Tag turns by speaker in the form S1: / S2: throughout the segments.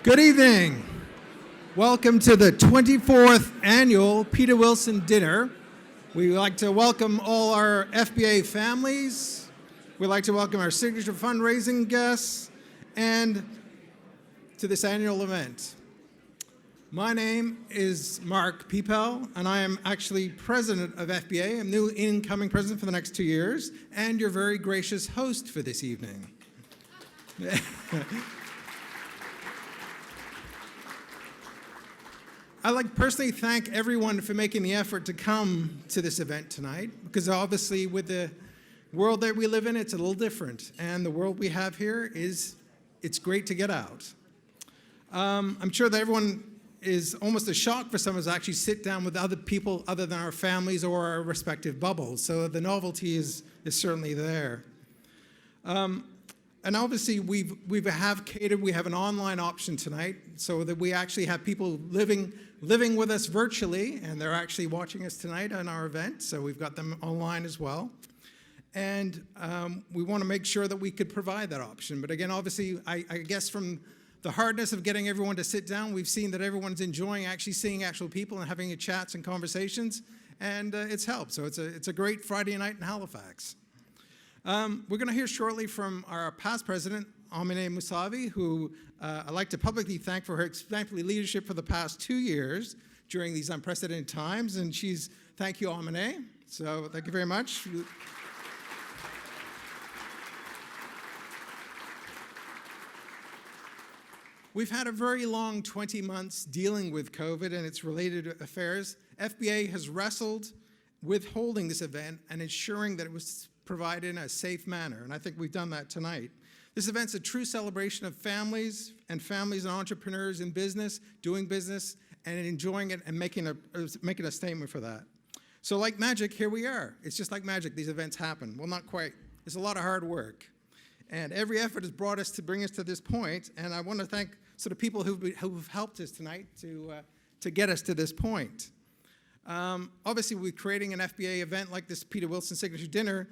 S1: Good evening. Welcome to the 24th annual Peter Wilson Dinner. We would like to welcome all our FBA families. We'd like to welcome our signature fundraising guests and to this annual event. My name is Mark Peepel, and I am actually president of FBA. I'm new incoming president for the next 2 years, and your very gracious host for this evening. I'd like to personally thank everyone for making the effort to come to this event tonight, because obviously with the world that we live in, it's a little different. And the world we have here it's great to get out. I'm sure that everyone is almost a shock for some of us to actually sit down with other people other than our families or our respective bubbles. So the novelty is certainly there. And obviously we have catered, we have an online option tonight so that we actually have people living with us virtually, and they're actually watching us tonight on our event, so we've got them online as well. And we want to make sure that we could provide that option. But again, obviously, I guess from the hardness of getting everyone to sit down, we've seen that everyone's enjoying actually seeing actual people and having chats and conversations, and it's helped. So it's a great Friday night in Halifax. We're going to hear shortly from our past president, Amine Musavi, who I'd like to publicly thank for her exemplary leadership for the past 2 years during these unprecedented times. And thank you, Amine. So thank you very much. We've had a very long 20 months dealing with COVID and its related affairs. FBA has wrestled with holding this event and ensuring that it was provided in a safe manner, and I think we've done that tonight. This event's a true celebration of families and entrepreneurs in business, doing business, and enjoying it and making a statement for that. So like magic, here we are. It's just like magic, these events happen. Well, not quite. It's a lot of hard work. And every effort has brought us to bring us to this point, and I want to thank sort of people who've helped us tonight to get us to this point. Obviously, with creating an FBA event like this Peter Wilson Signature Dinner,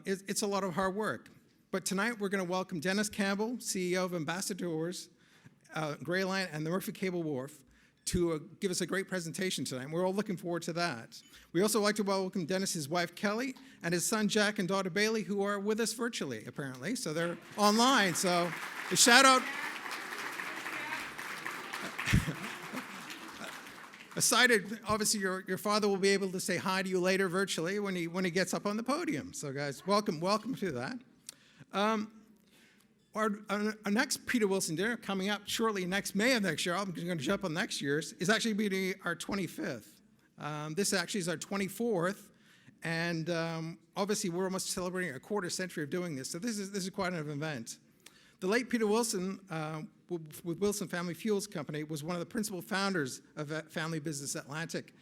S1: it's a lot of hard work. But tonight we're going to welcome Dennis Campbell, CEO of Ambassatours, Grey Line, and the Murphy Cable Wharf to give us a great presentation tonight. We're all looking forward to that. We also like to welcome Dennis, his wife Kelly, and his son Jack and daughter Bailey, who are with us virtually, apparently. So they're online. So a shout out. Aside, obviously, your father will be able to say hi to you later virtually when he gets up on the podium. So, guys, welcome to that. Our next Peter Wilson dinner coming up shortly next May of next year. I'm going to jump on next year's. Is actually going to be our 25th. This actually is our 24th, and obviously we're almost celebrating a quarter century of doing this. So this is quite an event. The late Peter Wilson, with Wilson Family Fuels Company, was one of the principal founders of Family Business Atlantic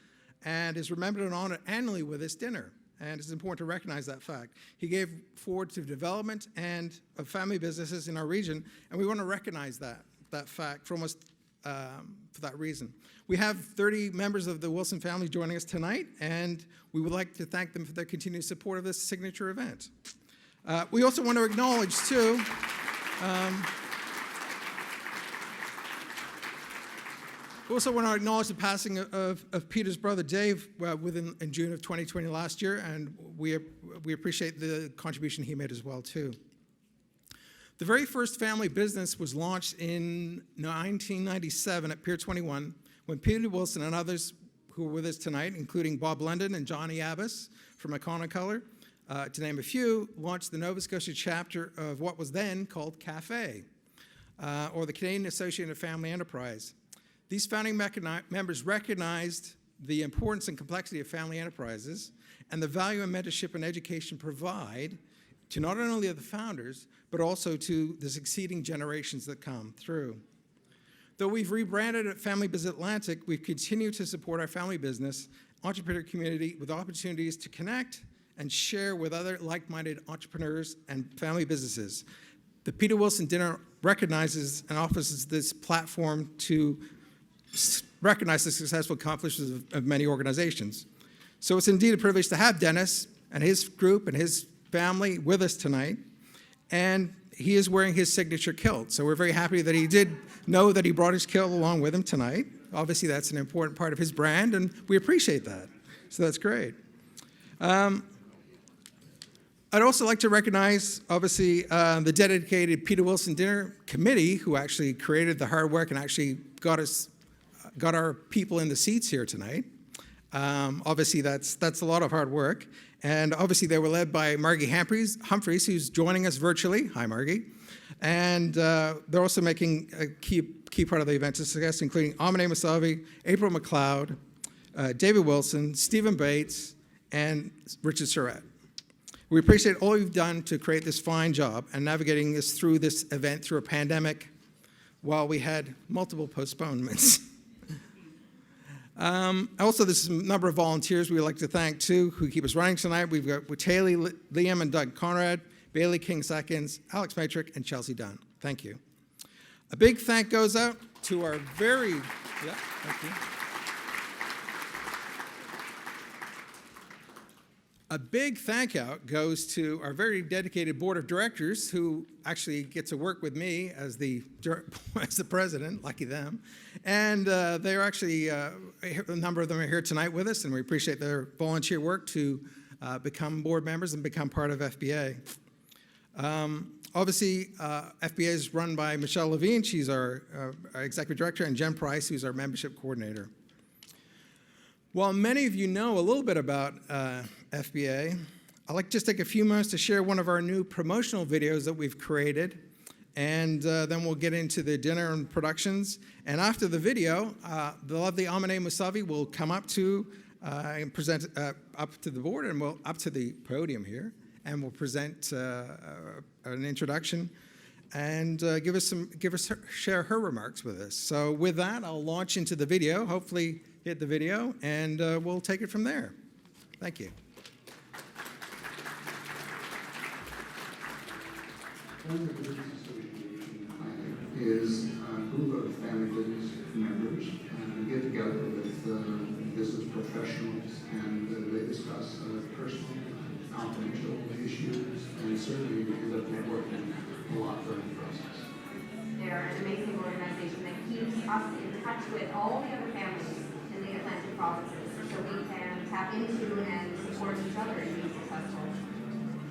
S1: and is remembered and honored annually with this dinner. And it's important to recognize that fact. He gave forward to development and of family businesses in our region, and we want to recognize that fact for that reason. We have 30 members of the Wilson family joining us tonight, and we would like to thank them for their continued support of this signature event. We also want to acknowledge, too, we also want to acknowledge the passing of Peter's brother Dave in June of 2020 last year, and we appreciate the contribution he made as well, too. The very first family business was launched in 1997 at Pier 21 when Peter Wilson and others who are with us tonight, including Bob London and Johnny Abbas from Iconocolor, to name a few, launched the Nova Scotia chapter of what was then called CAFE, or the Canadian Association of Family Enterprise. These founding members recognized the importance and complexity of family enterprises and the value and mentorship and education provide to not only the founders, but also to the succeeding generations that come through. Though we've rebranded at Family Business Atlantic, we've continued to support our family business entrepreneur community with opportunities to connect and share with other like-minded entrepreneurs and family businesses. The Peter Wilson Dinner recognizes and offers this platform to recognize the successful accomplishments of many organizations. So it's indeed a privilege to have Dennis and his group and his family with us tonight. And he is wearing his signature kilt. So we're very happy that he did know that he brought his kilt along with him tonight. Obviously, that's an important part of his brand, and we appreciate that. So that's great. I'd also like to recognize, obviously, the dedicated Peter Wilson Dinner Committee, who actually created the hard work and actually got our people in the seats here tonight. Obviously, that's a lot of hard work. And obviously, they were led by Margie Humphreys, who's joining us virtually. Hi, Margie. And they're also making a key part of the event's success, including Amine Musavi, April McLeod, David Wilson, Stephen Bates, and Richard Surratt. We appreciate all you've done to create this fine job and navigating us through this event through a pandemic while we had multiple postponements. Also, there's a number of volunteers we'd like to thank, too, who keep us running tonight. We've got Haley, Liam, and Doug Conrad, Bailey King-Seconds, Alex Matrick, and Chelsea Dunn. Thank you. A big thank goes out to our very... Yeah, thank you. A big thank out goes to our very dedicated board of directors who actually get to work with me as the president, lucky them. And they're actually, a number of them are here tonight with us, and we appreciate their volunteer work to become board members and become part of FBA. Obviously, FBA is run by Michelle Levine. She's our executive director, and Jen Price, who's our membership coordinator. While many of you know a little bit about FBA, I'd like to just take a few moments to share one of our new promotional videos that we've created, and then we'll get into the dinner and productions. And after the video, the lovely Amine Musavi will come up to and present up to the board, and we'll up to the podium here, and we'll present an introduction and share her remarks with us. So with that, I'll launch into the video. Hopefully, hit the video, and we'll take it from there. Thank you.
S2: Family Business Association is a group of family business members get together with business professionals, and they discuss personal, confidential issues, and certainly end up networking a lot during the process.
S3: They're an amazing organization that keeps us in touch with all the other families in the Atlantic provinces, so we can tap into and support each other and be successful.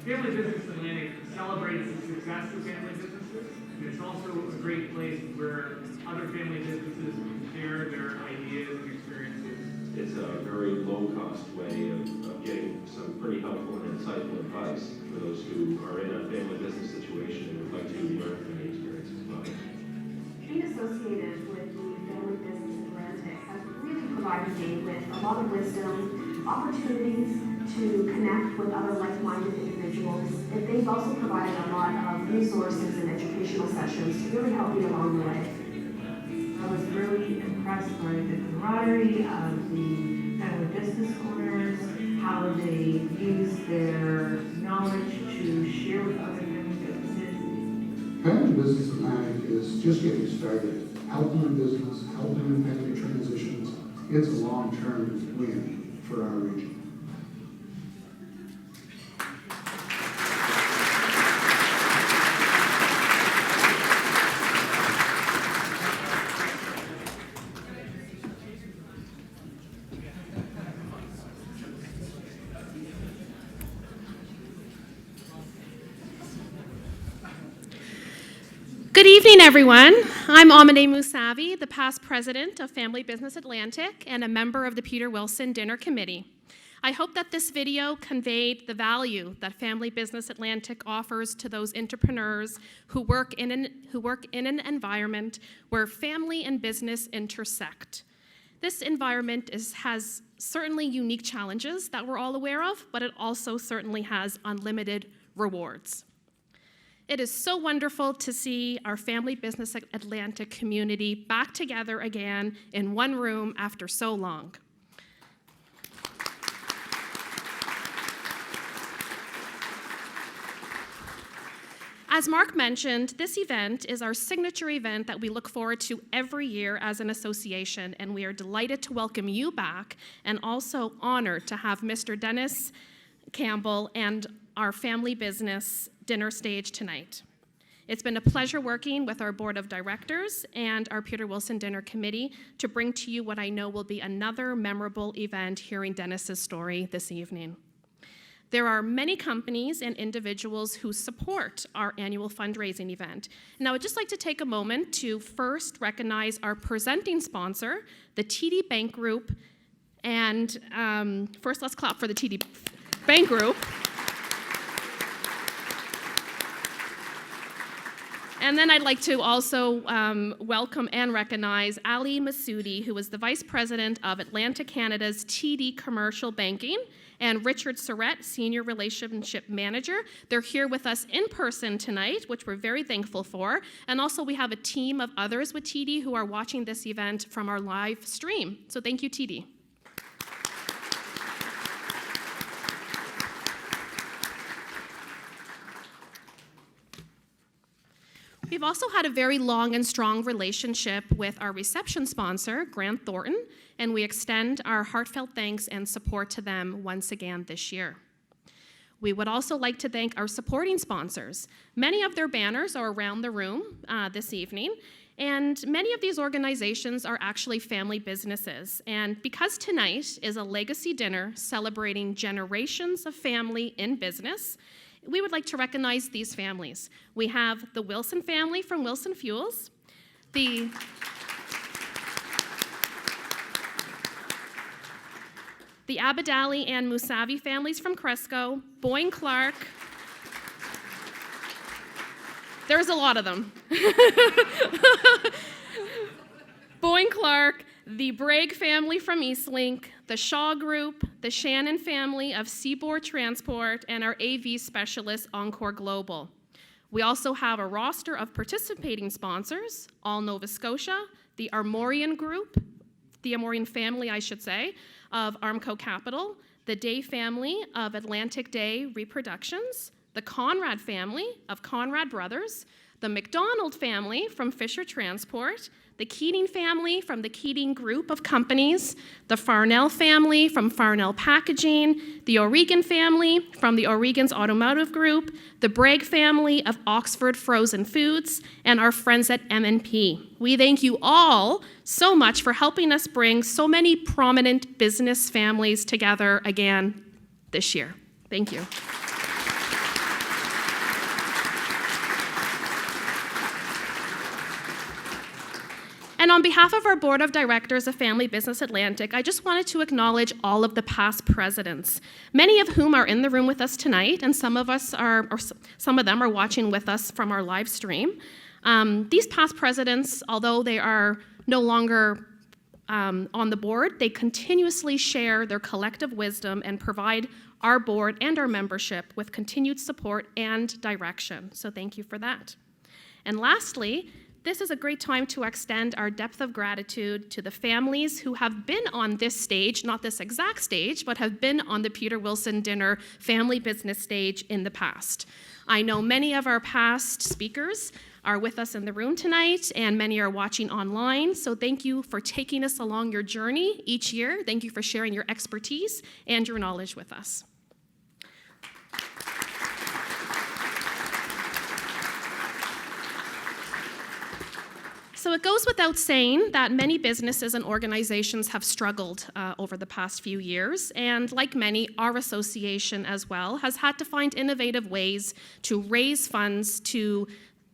S4: Family Business Atlantic celebrates the success of family businesses, and it's also a great place where other family businesses can share their ideas and experiences.
S5: It's a very low-cost way of getting some pretty helpful and insightful advice for those who are in a family business situation and would like to learn from the experience as well.
S3: Being associated with the Family Business Atlantic has really provided me with a lot of wisdom, opportunities to connect with other like-minded individuals. And they've also provided a lot of resources and educational sessions to really help me along the way.
S6: I was really impressed by the camaraderie of the family business owners, how they use their knowledge to share with other family businesses.
S2: Family Business Atlantic is just getting started. Helping in business, helping in family transitions. It's a long-term win for our region.
S7: Good evening, everyone. I'm Amine Musavi, the past president of Family Business Atlantic and a member of the Peter Wilson Dinner Committee. I hope that this video conveyed the value that Family Business Atlantic offers to those entrepreneurs who work in an environment where family and business intersect. This environment has certainly unique challenges that we're all aware of, but it also certainly has unlimited rewards. It is so wonderful to see our Family Business Atlantic community back together again in one room after so long. As Mark mentioned, this event is our signature event that we look forward to every year as an association, and we are delighted to welcome you back and also honored to have Mr. Dennis Campbell and our family business dinner stage tonight. It's been a pleasure working with our board of directors and our Peter Wilson Dinner Committee to bring to you what I know will be another memorable event hearing Dennis's story this evening. There are many companies and individuals who support our annual fundraising event. And I would just like to take a moment to first recognize our presenting sponsor, the TD Bank Group. And first, let's clap for the TD Bank Group. And then I'd like to also welcome and recognize Ali Massoudi, who is the Vice President of Atlantic Canada's TD Commercial Banking, and Richard Surrett, Senior Relationship Manager. They're here with us in person tonight, which we're very thankful for. And also we have a team of others with TD who are watching this event from our live stream. So thank you, TD. We've also had a very long and strong relationship with our reception sponsor, Grant Thornton, and we extend our heartfelt thanks and support to them once again this year. We would also like to thank our supporting sponsors. Many of their banners are around the room this evening, and many of these organizations are actually family businesses. And because tonight is a legacy dinner celebrating generations of family in business, we would like to recognize these families. We have the Wilson family from Wilson Fuels, the Abadali and Musavi families from Cresco, Boyne Clark. There's a lot of them. Boyne Clark, the Bragg family from Eastlink, the Shaw Group, the Shannon family of Seaboard Transport, and our AV specialist, Encore Global. We also have a roster of participating sponsors, All Nova Scotia, the Armorian Group, the Armorian family, I should say, of Armco Capital, the Day family of Atlantic Day Reproductions, the Conrad family of Conrad Brothers, the McDonald family from Fisher Transport, the Keating family from the Keating Group of Companies, the Farnell family from Farnell Packaging, the O'Regan family from the O'Regan's Automotive Group, the Bragg family of Oxford Frozen Foods, and our friends at M&P. We thank you all so much for helping us bring so many prominent business families together again this year. Thank you. And on behalf of our Board of Directors of Family Business Atlantic, I just wanted to acknowledge all of the past presidents, many of whom are in the room with us tonight, and some of them are watching with us from our live stream. These past presidents, although they are no longer on the board, they continuously share their collective wisdom and provide our board and our membership with continued support and direction. So thank you for that. And lastly, this is a great time to extend our depth of gratitude to the families who have been on this stage, not this exact stage, but have been on the Peter Wilson Dinner family business stage in the past. I know many of our past speakers are with us in the room tonight, and many are watching online, so thank you for taking us along your journey each year. Thank you for sharing your expertise and your knowledge with us. So it goes without saying that many businesses and organizations have struggled over the past few years, and like many, our association as well has had to find innovative ways to raise funds to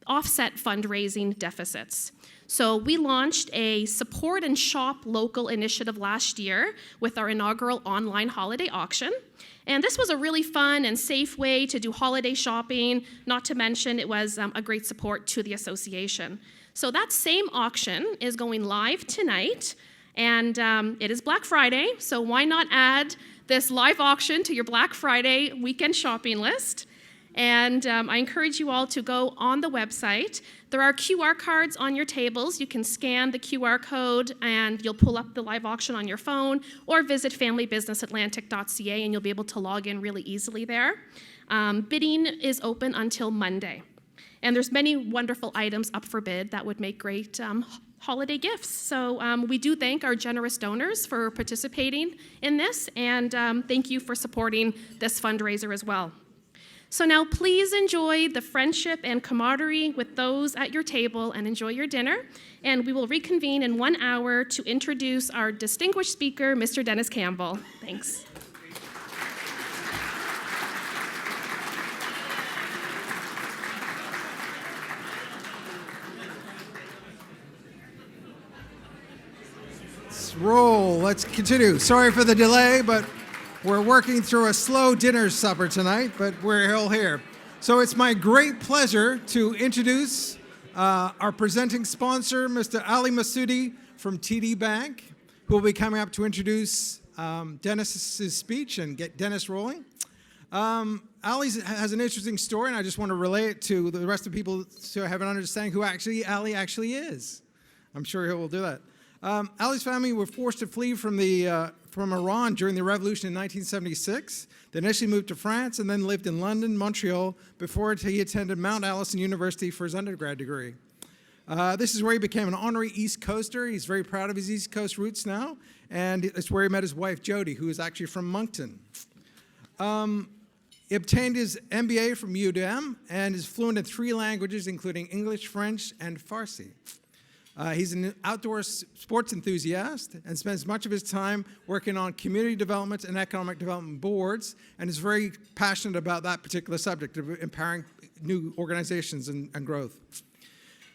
S7: offset fundraising deficits. So we launched a Support and Shop Local initiative last year with our inaugural online holiday auction. And this was a really fun and safe way to do holiday shopping, not to mention it was a great support to the association. So that same auction is going live tonight, and it is Black Friday, so why not add this live auction to your Black Friday weekend shopping list? And I encourage you all to go on the website. There are QR cards on your tables. You can scan the QR code and you'll pull up the live auction on your phone, or visit familybusinessatlantic.ca and you'll be able to log in really easily there. Bidding is open until Monday. And there's many wonderful items up for bid that would make great holiday gifts. So we do thank our generous donors for participating in this, and thank you for supporting this fundraiser as well. So now please enjoy the friendship and camaraderie with those at your table and enjoy your dinner. And we will reconvene in 1 hour to introduce our distinguished speaker, Mr. Dennis Campbell. Thanks.
S1: Let's roll. Let's continue. Sorry for the delay, but we're working through a slow dinner supper tonight, but we're all here. So it's my great pleasure to introduce our presenting sponsor, Mr. Ali Massoudi from TD Bank, who will be coming up to introduce Dennis's speech and get Dennis rolling. Ali has an interesting story, and I just want to relay it to the rest of the people to have an understanding who Ali actually is. I'm sure he will do that. Ali's family were forced to flee from Iran during the revolution in 1976. They initially moved to France and then lived in London, Montreal, before he attended Mount Allison University for his undergrad degree. This is where he became an honorary East Coaster. He's very proud of his East Coast roots now, and it's where he met his wife, Jody, who is actually from Moncton. He obtained his MBA from UWM and is fluent in 3 languages, including English, French, and Farsi. He's an outdoor sports enthusiast and spends much of his time working on community development and economic development boards, and is very passionate about that particular subject of empowering new organizations and growth.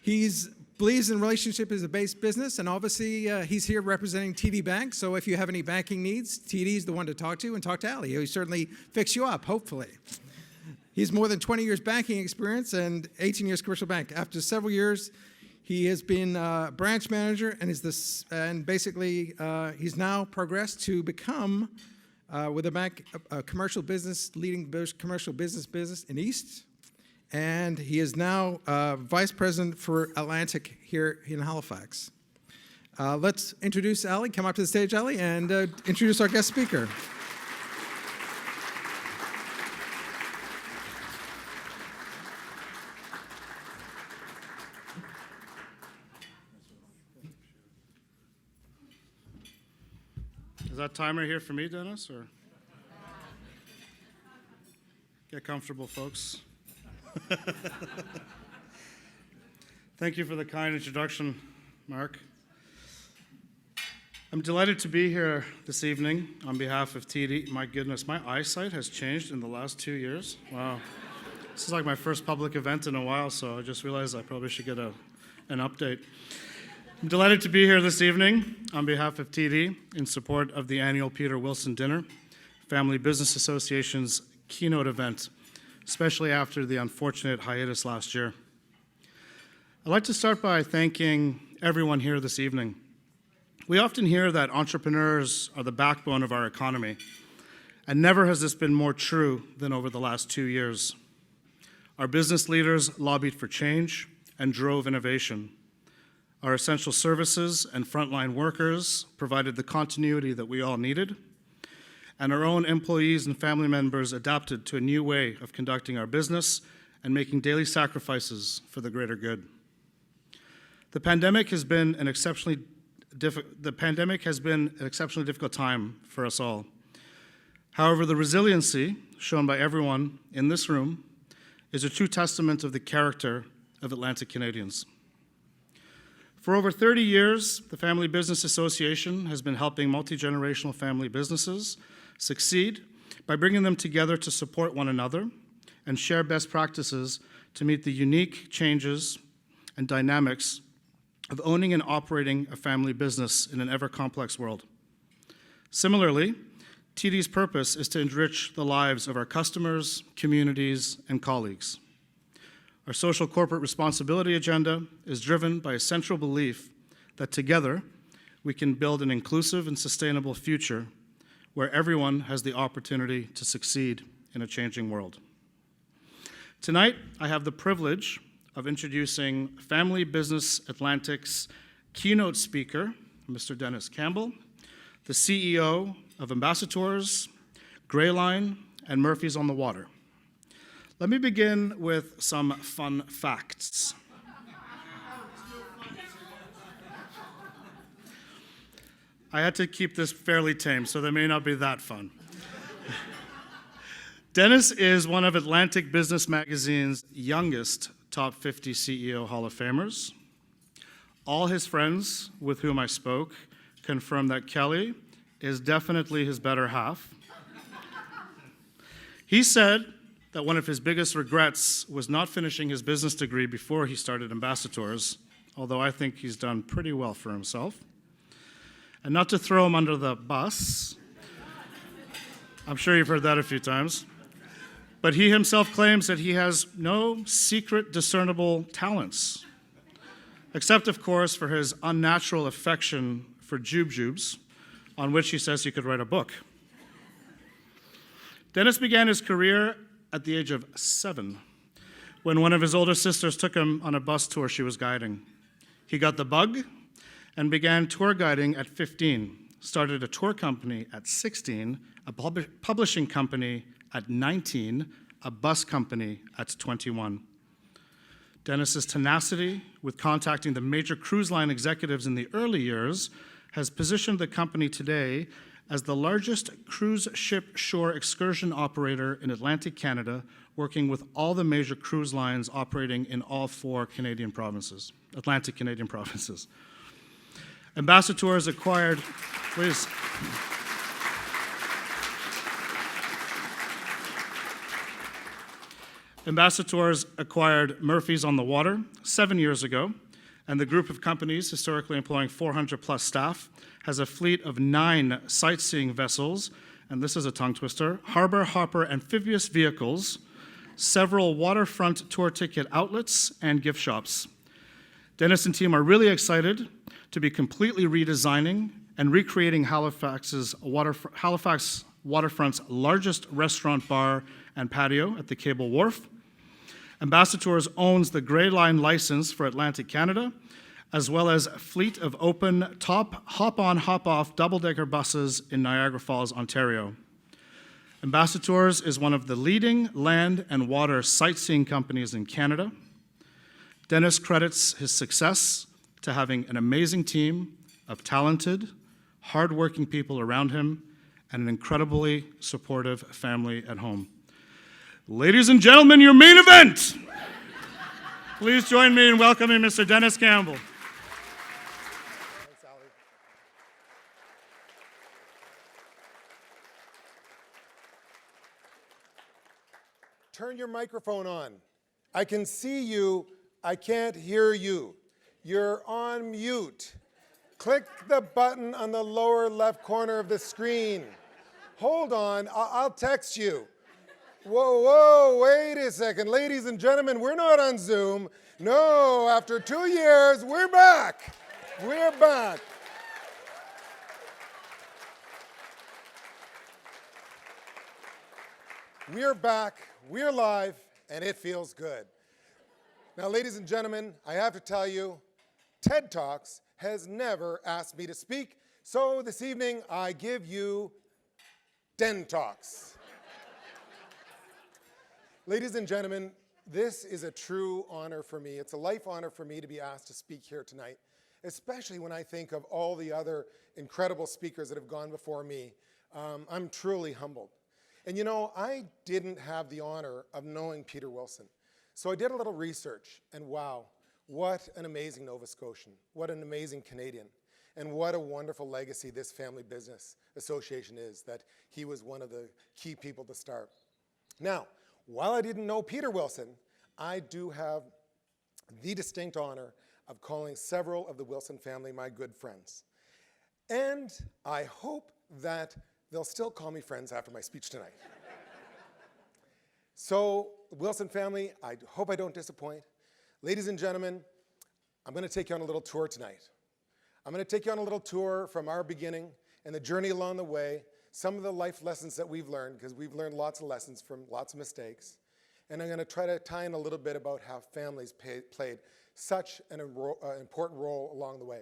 S1: He believes in relationship as a base business, and obviously he's here representing TD Bank, so if you have any banking needs, TD is the one to talk to, and talk to Ali. He'll certainly fix you up, hopefully. He's more than 20 years banking experience and 18 years commercial bank. After several years, he has been branch manager and basically he's now progressed to become with a bank a commercial business, leading commercial business in East, and he is now vice president for Atlantic here in Halifax. Let's introduce Ali. Come up to the stage, Ali, and introduce our guest speaker.
S8: Is that timer here for me, Dennis, or? Get comfortable, folks. Thank you for the kind introduction, Mark. I'm delighted to be here this evening on behalf of TD. My goodness, my eyesight has changed in the last 2 years. Wow. This is like my first public event in a while, so I just realized I probably should get an update. I'm delighted to be here this evening on behalf of TD in support of the annual Peter Wilson Dinner, Family Business Association's keynote event, especially after the unfortunate hiatus last year. I'd like to start by thanking everyone here this evening. We often hear that entrepreneurs are the backbone of our economy, and never has this been more true than over the last 2 years. Our business leaders lobbied for change and drove innovation. Our essential services and frontline workers provided the continuity that we all needed, and our own employees and family members adapted to a new way of conducting our business and making daily sacrifices for the greater good. The pandemic has been an exceptionally difficult time for us all. However, the resiliency shown by everyone in this room is a true testament of the character of Atlantic Canadians. For over 30 years, the Family Business Association has been helping multi-generational family businesses succeed by bringing them together to support one another and share best practices to meet the unique changes and dynamics of owning and operating a family business in an ever-complex world. Similarly, TD's purpose is to enrich the lives of our customers, communities, and colleagues. Our social corporate responsibility agenda is driven by a central belief that together we can build an inclusive and sustainable future where everyone has the opportunity to succeed in a changing world. Tonight, I have the privilege of introducing Family Business Atlantic's keynote speaker, Mr. Dennis Campbell, the CEO of Ambassatours, Greyline, and Murphy's on the Water. Let me begin with some fun facts. I had to keep this fairly tame, so they may not be that fun. Dennis is one of Atlantic Business Magazine's youngest top 50 CEO Hall of Famers. All his friends with whom I spoke confirm that Kelly is definitely his better half. He said that one of his biggest regrets was not finishing his business degree before he started Ambassatours, although I think he's done pretty well for himself. And not to throw him under the bus, I'm sure you've heard that a few times, but he himself claims that he has no secret discernible talents, except, of course, for his unnatural affection for jubes, on which he says he could write a book. Dennis began his career at the age of 7, when one of his older sisters took him on a bus tour she was guiding. He got the bug and began tour guiding at 15, started a tour company at 16, a publishing company at 19, a bus company at 21. Dennis's tenacity with contacting the major cruise line executives in the early years has positioned the company today as the largest cruise ship shore excursion operator in Atlantic Canada, working with all the major cruise lines operating in all 4 Canadian provinces, Atlantic Canadian provinces. Ambassatours acquired, please. Ambassatours acquired Murphy's on the Water 7 years ago, and the group of companies, historically employing 400 plus staff, has a fleet of 9 sightseeing vessels, and this is a tongue twister, harbor hopper amphibious vehicles, several waterfront tour ticket outlets, and gift shops. Dennis and team are really excited to be completely redesigning and recreating Halifax waterfront's largest restaurant, bar, and patio at the Cable Wharf. Ambassatours owns the Grey Line license for Atlantic Canada, as well as a fleet of open top hop-on, hop-off double-decker buses in Niagara Falls, Ontario. Ambassatours is one of the leading land and water sightseeing companies in Canada. Dennis credits his success to having an amazing team of talented, hardworking people around him and an incredibly supportive family at home. Ladies and gentlemen, your main event! Please join me in welcoming Mr. Dennis Campbell.
S9: Turn your microphone on. I can see you, I can't hear you. You're on mute. Click the button on the lower left corner of the screen. Hold on, I'll text you. Whoa, wait a second. Ladies and gentlemen, we're not on Zoom. No, after 2 years, we're back. We're back. We're back, we're live, and it feels good. Now, ladies and gentlemen, I have to tell you, TED Talks has never asked me to speak, so this evening I give you Den Talks. Ladies and gentlemen, this is a true honor for me. It's a life honor for me to be asked to speak here tonight, especially when I think of all the other incredible speakers that have gone before me. I'm truly humbled. And you know, I didn't have the honor of knowing Peter Wilson. So I did a little research, and wow, what an amazing Nova Scotian, what an amazing Canadian, and what a wonderful legacy this family business association is, that he was one of the key people to start. Now, while I didn't know Peter Wilson, I do have the distinct honor of calling several of the Wilson family my good friends. And I hope that they'll still call me friends after my speech tonight. So, Wilson family, I hope I don't disappoint. Ladies and gentlemen, I'm going to take you on a little tour tonight. I'm going to take you on a little tour from our beginning and the journey along the way, some of the life lessons that we've learned, because we've learned lots of lessons from lots of mistakes. And I'm going to try to tie in a little bit about how families played such an important role along the way.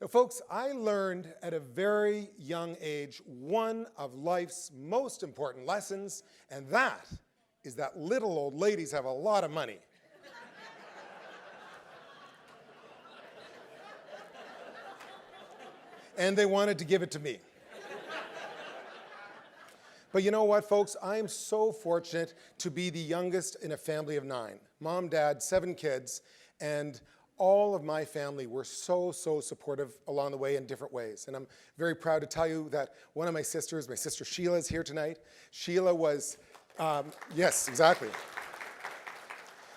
S9: Now, folks, I learned at a very young age one of life's most important lessons, and that is that little old ladies have a lot of money. And they wanted to give it to me. But you know what, folks? I'm so fortunate to be the youngest in a family of 9. Mom, dad, 7 kids, and all of my family were so supportive along the way in different ways. And I'm very proud to tell you that one of my sister Sheila, is here tonight. Sheila was, yes, exactly.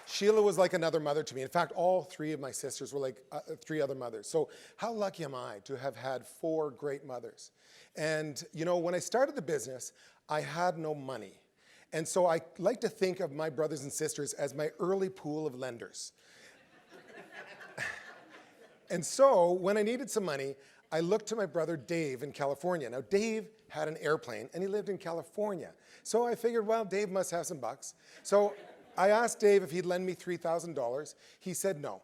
S9: Sheila was like another mother to me. In fact, all 3 of my sisters were like 3 other mothers. So how lucky am I to have had 4 great mothers? And you know, when I started the business, I had no money. And so I like to think of my brothers and sisters as my early pool of lenders. And so when I needed some money, I looked to my brother Dave in California. Now, Dave had an airplane, and he lived in California. So I figured, well, Dave must have some bucks. So I asked Dave if he'd lend me $3,000. He said no.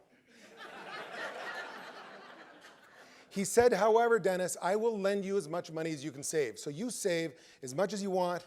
S9: He said, however, Dennis, I will lend you as much money as you can save. So you save as much as you want,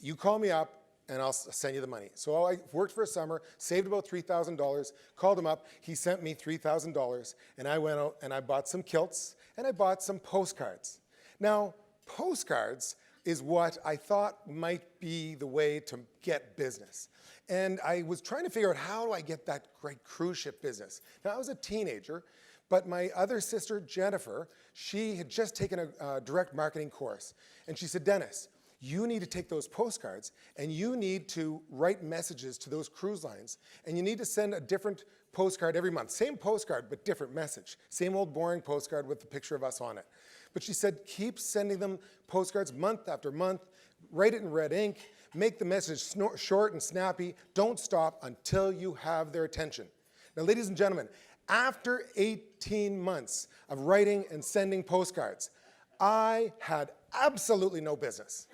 S9: you call me up, and I'll send you the money. So I worked for a summer, saved about $3,000, called him up, he sent me $3,000, and I went out and I bought some kilts, and I bought some postcards. Now, postcards is what I thought might be the way to get business. And I was trying to figure out, how do I get that great cruise ship business? Now, I was a teenager, but my other sister, Jennifer, she had just taken a direct marketing course. And she said, Dennis, you need to take those postcards and you need to write messages to those cruise lines. And you need to send a different postcard every month. Same postcard, but different message. Same old boring postcard with the picture of us on it. But she said, keep sending them postcards month after month. Write it in red ink. Make the message short and snappy. Don't stop until you have their attention. Now, ladies and gentlemen, after 18 months of writing and sending postcards, I had absolutely no business.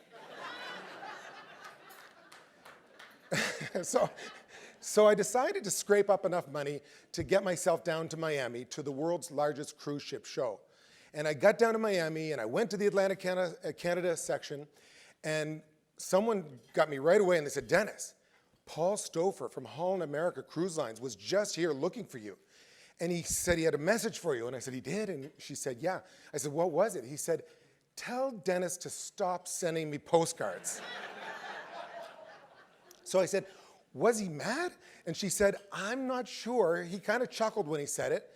S9: So I decided to scrape up enough money to get myself down to Miami to the world's largest cruise ship show. And I got down to Miami and I went to the Atlantic Canada section, and someone got me right away and they said, Dennis, Paul Stouffer from Holland America Cruise Lines was just here looking for you. And he said he had a message for you. And I said, he did? And she said, yeah. I said, what was it? He said, tell Dennis to stop sending me postcards. So I said, was he mad? And she said, I'm not sure. He kind of chuckled when he said it.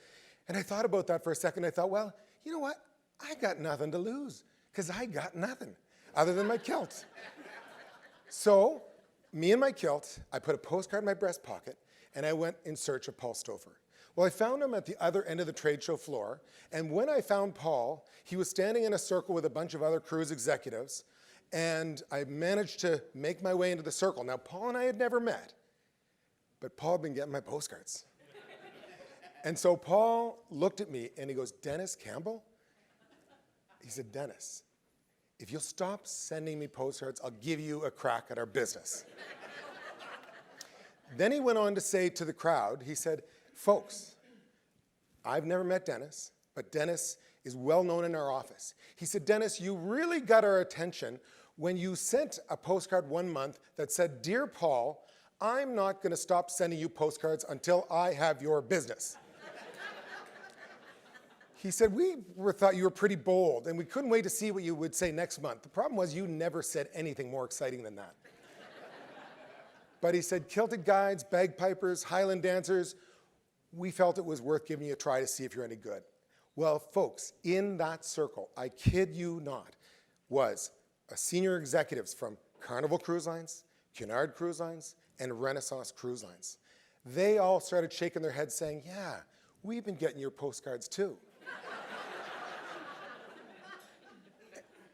S9: And I thought about that for a second. I thought, well, you know what? I got nothing to lose, because I got nothing other than my kilt. So me and my kilt, I put a postcard in my breast pocket, and I went in search of Paul Stouffer. Well, I found him at the other end of the trade show floor, and when I found Paul, he was standing in a circle with a bunch of other cruise executives, and I managed to make my way into the circle. Now, Paul and I had never met, but Paul had been getting my postcards. And so Paul looked at me, and he goes, Dennis Campbell? He said, Dennis, if you'll stop sending me postcards, I'll give you a crack at our business. Then he went on to say to the crowd, he said, folks, I've never met Dennis, but Dennis is well known in our office. He said, Dennis, you really got our attention when you sent a postcard one month that said, Dear Paul, I'm not going to stop sending you postcards until I have your business. He said, we thought you were pretty bold, and we couldn't wait to see what you would say next month. The problem was you never said anything more exciting than that. But he said, kilted guides, bagpipers, Highland dancers, we felt it was worth giving you a try to see if you're any good. Well, folks, in that circle, I kid you not, was senior executives from Carnival Cruise Lines, Cunard Cruise Lines, and Renaissance Cruise Lines. They all started shaking their heads saying, yeah, we've been getting your postcards too.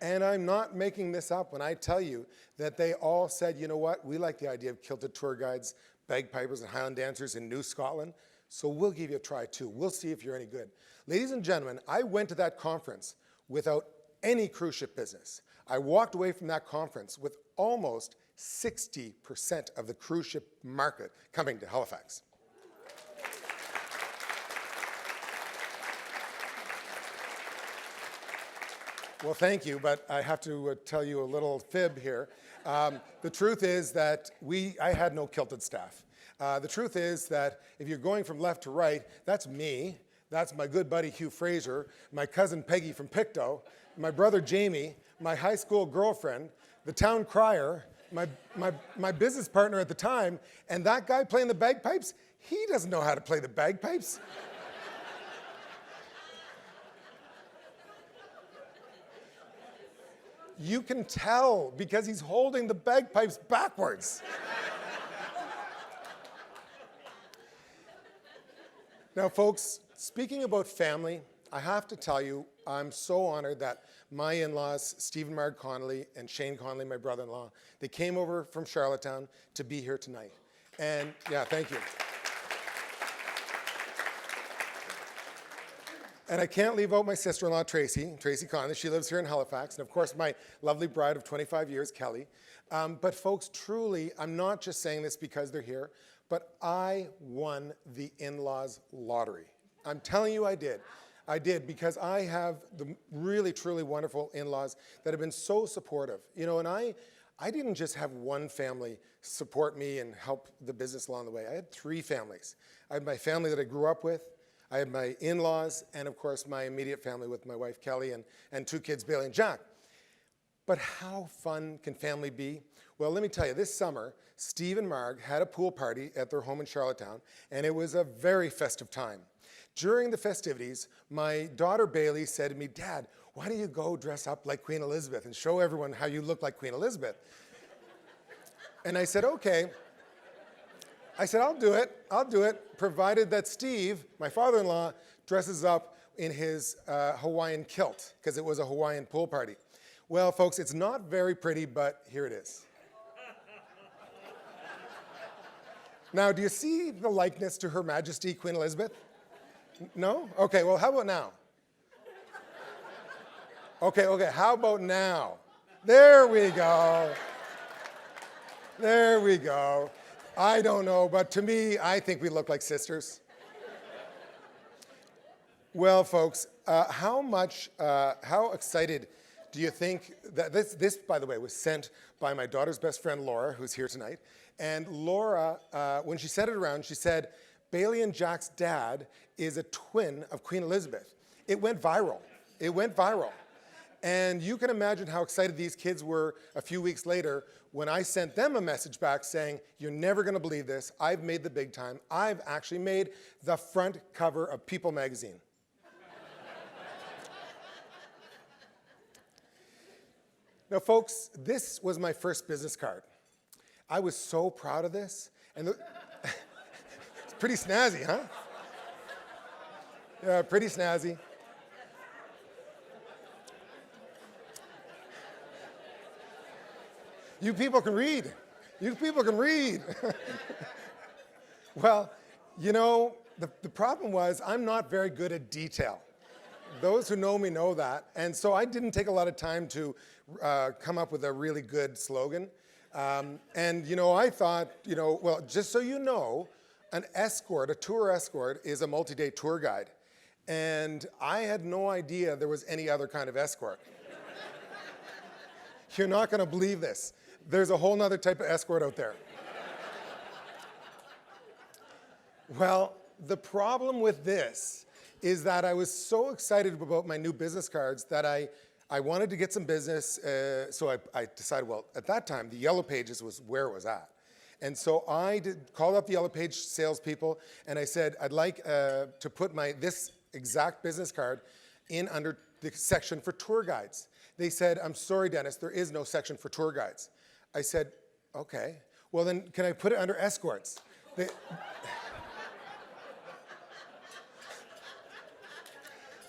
S9: And I'm not making this up when I tell you that they all said, you know what, we like the idea of kilted tour guides, bagpipers, and Highland dancers in New Scotland, so we'll give you a try too. We'll see if you're any good. Ladies and gentlemen, I went to that conference without any cruise ship business. I walked away from that conference with almost 60% of the cruise ship market coming to Halifax. Well, thank you, but I have to tell you a little fib here. The truth is that I had no kilted staff. The truth is that if you're going from left to right, that's me, that's my good buddy Hugh Fraser, my cousin Peggy from Pictou, my brother Jamie, my high school girlfriend, the town crier, my business partner at the time, and that guy playing the bagpipes, he doesn't know how to play the bagpipes. You can tell because he's holding the bagpipes backwards. Now, folks, speaking about family, I have to tell you, I'm so honored that my in-laws, Stephen Marg Connolly and Shane Connolly, my brother-in-law, they came over from Charlottetown to be here tonight. And yeah, thank you. And I can't leave out my sister-in-law, Tracy Connolly. She lives here in Halifax. And of course, my lovely bride of 25 years, Kelly. But folks, truly, I'm not just saying this because they're here, but I won the in-laws lottery. I'm telling you I did. I did because I have the really, truly wonderful in-laws that have been so supportive. You know, and I didn't just have one family support me and help the business along the way. I had 3 families. I had my family that I grew up with. I had my in-laws, and of course, my immediate family with my wife, Kelly, and 2 kids, Bailey and Jack. But how fun can family be? Well, let me tell you, this summer, Steve and Marg had a pool party at their home in Charlottetown, and it was a very festive time. During the festivities, my daughter Bailey said to me, "Dad, why don't you go dress up like Queen Elizabeth and show everyone how you look like Queen Elizabeth?" And I said, "Okay." I said, I'll do it, provided that Steve, my father-in-law, dresses up in his Hawaiian kilt, because it was a Hawaiian pool party. Well, folks, it's not very pretty, but here it is. Now, do you see the likeness to Her Majesty Queen Elizabeth? No? Okay, well, how about now? Okay, how about now? There we go. There we go. I don't know, but to me, I think we look like sisters. Well, folks, how excited do you think that this, by the way, was sent by my daughter's best friend, Laura, who's here tonight. And Laura, when she sent it around, she said, Bailey and Jack's dad is a twin of Queen Elizabeth. It went viral. It went viral. And you can imagine how excited these kids were a few weeks later when I sent them a message back saying, "You're never going to believe this. I've made the big time. I've actually made the front cover of People magazine." Now, folks, this was my first business card. I was so proud of this. And it's pretty snazzy, huh? Yeah, pretty snazzy. You people can read. You people can read. Well, you know, the problem was I'm not very good at detail. Those who know me know that. And so I didn't take a lot of time to come up with a really good slogan. And, you know, I thought, you know, well, just so you know, an escort, a tour escort, is a multi-day tour guide. And I had no idea there was any other kind of escort. You're not going to believe this. There's a whole nother type of escort out there. Well, the problem with this is that I was so excited about my new business cards that I wanted to get some business, so I decided, well, at that time, the Yellow Pages was where it was at. And so I called up the Yellow Page salespeople, and I said, I'd like to put this exact business card in under the section for tour guides. They said, "I'm sorry, Dennis, there is no section for tour guides." I said, "Okay, well then can I put it under escorts?"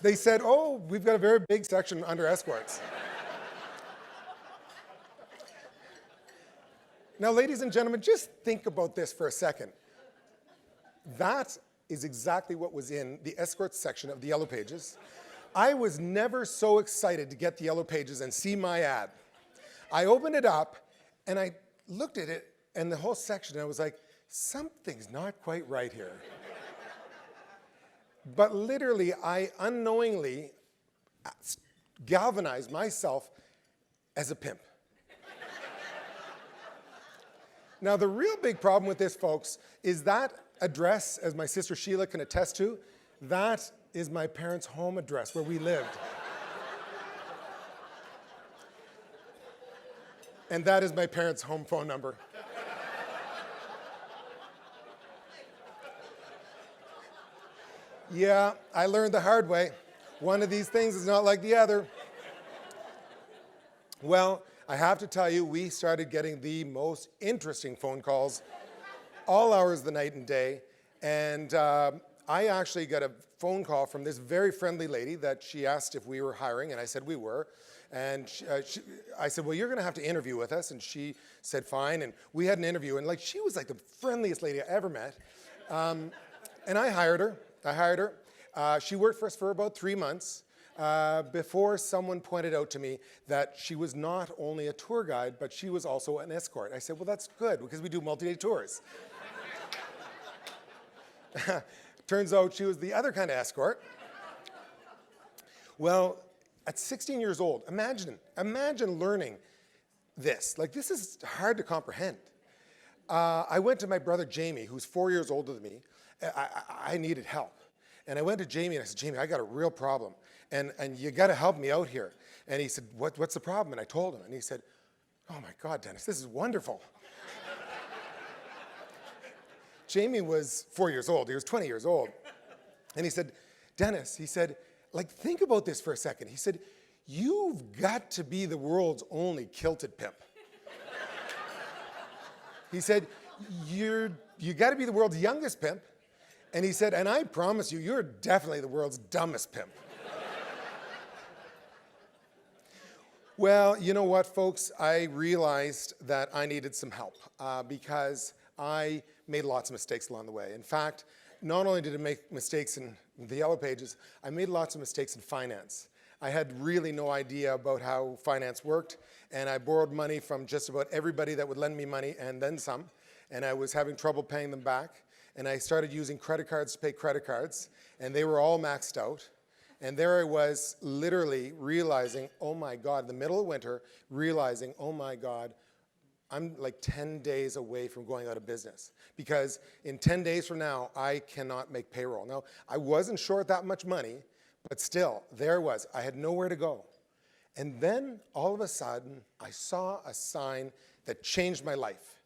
S9: They said, "Oh, we've got a very big section under escorts." Now, ladies and gentlemen, just think about this for a second. That is exactly what was in the escorts section of the Yellow Pages. I was never so excited to get the Yellow Pages and see my ad. I opened it up, and I looked at it, and the whole section, and I was like, something's not quite right here. But literally, I unknowingly galvanized myself as a pimp. Now, the real big problem with this, folks, is that address, as my sister Sheila can attest to, that is my parents' home address where we lived. And that is my parents' home phone number. Yeah, I learned the hard way. One of these things is not like the other. Well, I have to tell you, we started getting the most interesting phone calls all hours of the night and day. And I actually got a phone call from this very friendly lady that she asked if we were hiring, and I said we were. And I said, well, you're going to have to interview with us. And she said, fine. And we had an interview. And she was like the friendliest lady I ever met. And I hired her. She worked for us for about 3 months before someone pointed out to me that she was not only a tour guide, but she was also an escort. I said, well, that's good because we do multi-day tours. Turns out she was the other kind of escort. Well, at 16 years old, imagine learning this. This is hard to comprehend. I went to my brother Jamie, who's 4 years older than me. I needed help. And I went to Jamie and I said, Jamie, I got a real problem. And you got to help me out here. And he said, what's the problem? And I told him. And he said, oh my God, Dennis, this is wonderful. Jamie was 4 years old. He was 20 years old. And he said, Dennis, he said, think about this for a second. He said, you've got to be the world's only kilted pimp. He said, you got to be the world's youngest pimp. And he said, and I promise you, you're definitely the world's dumbest pimp. Well, you know what, folks? I realized that I needed some help because I made lots of mistakes along the way. In fact, not only did I make mistakes in the Yellow Pages, I made lots of mistakes in finance. I had really no idea about how finance worked, and I borrowed money from just about everybody that would lend me money and then some, and I was having trouble paying them back. And I started using credit cards to pay credit cards, and they were all maxed out. And there I was literally realizing, oh my God, in the middle of winter, realizing, oh my God, I'm 10 days away from going out of business. Because in 10 days from now, I cannot make payroll. Now, I wasn't short that much money, but still, there it was. I had nowhere to go. And then, all of a sudden, I saw a sign that changed my life.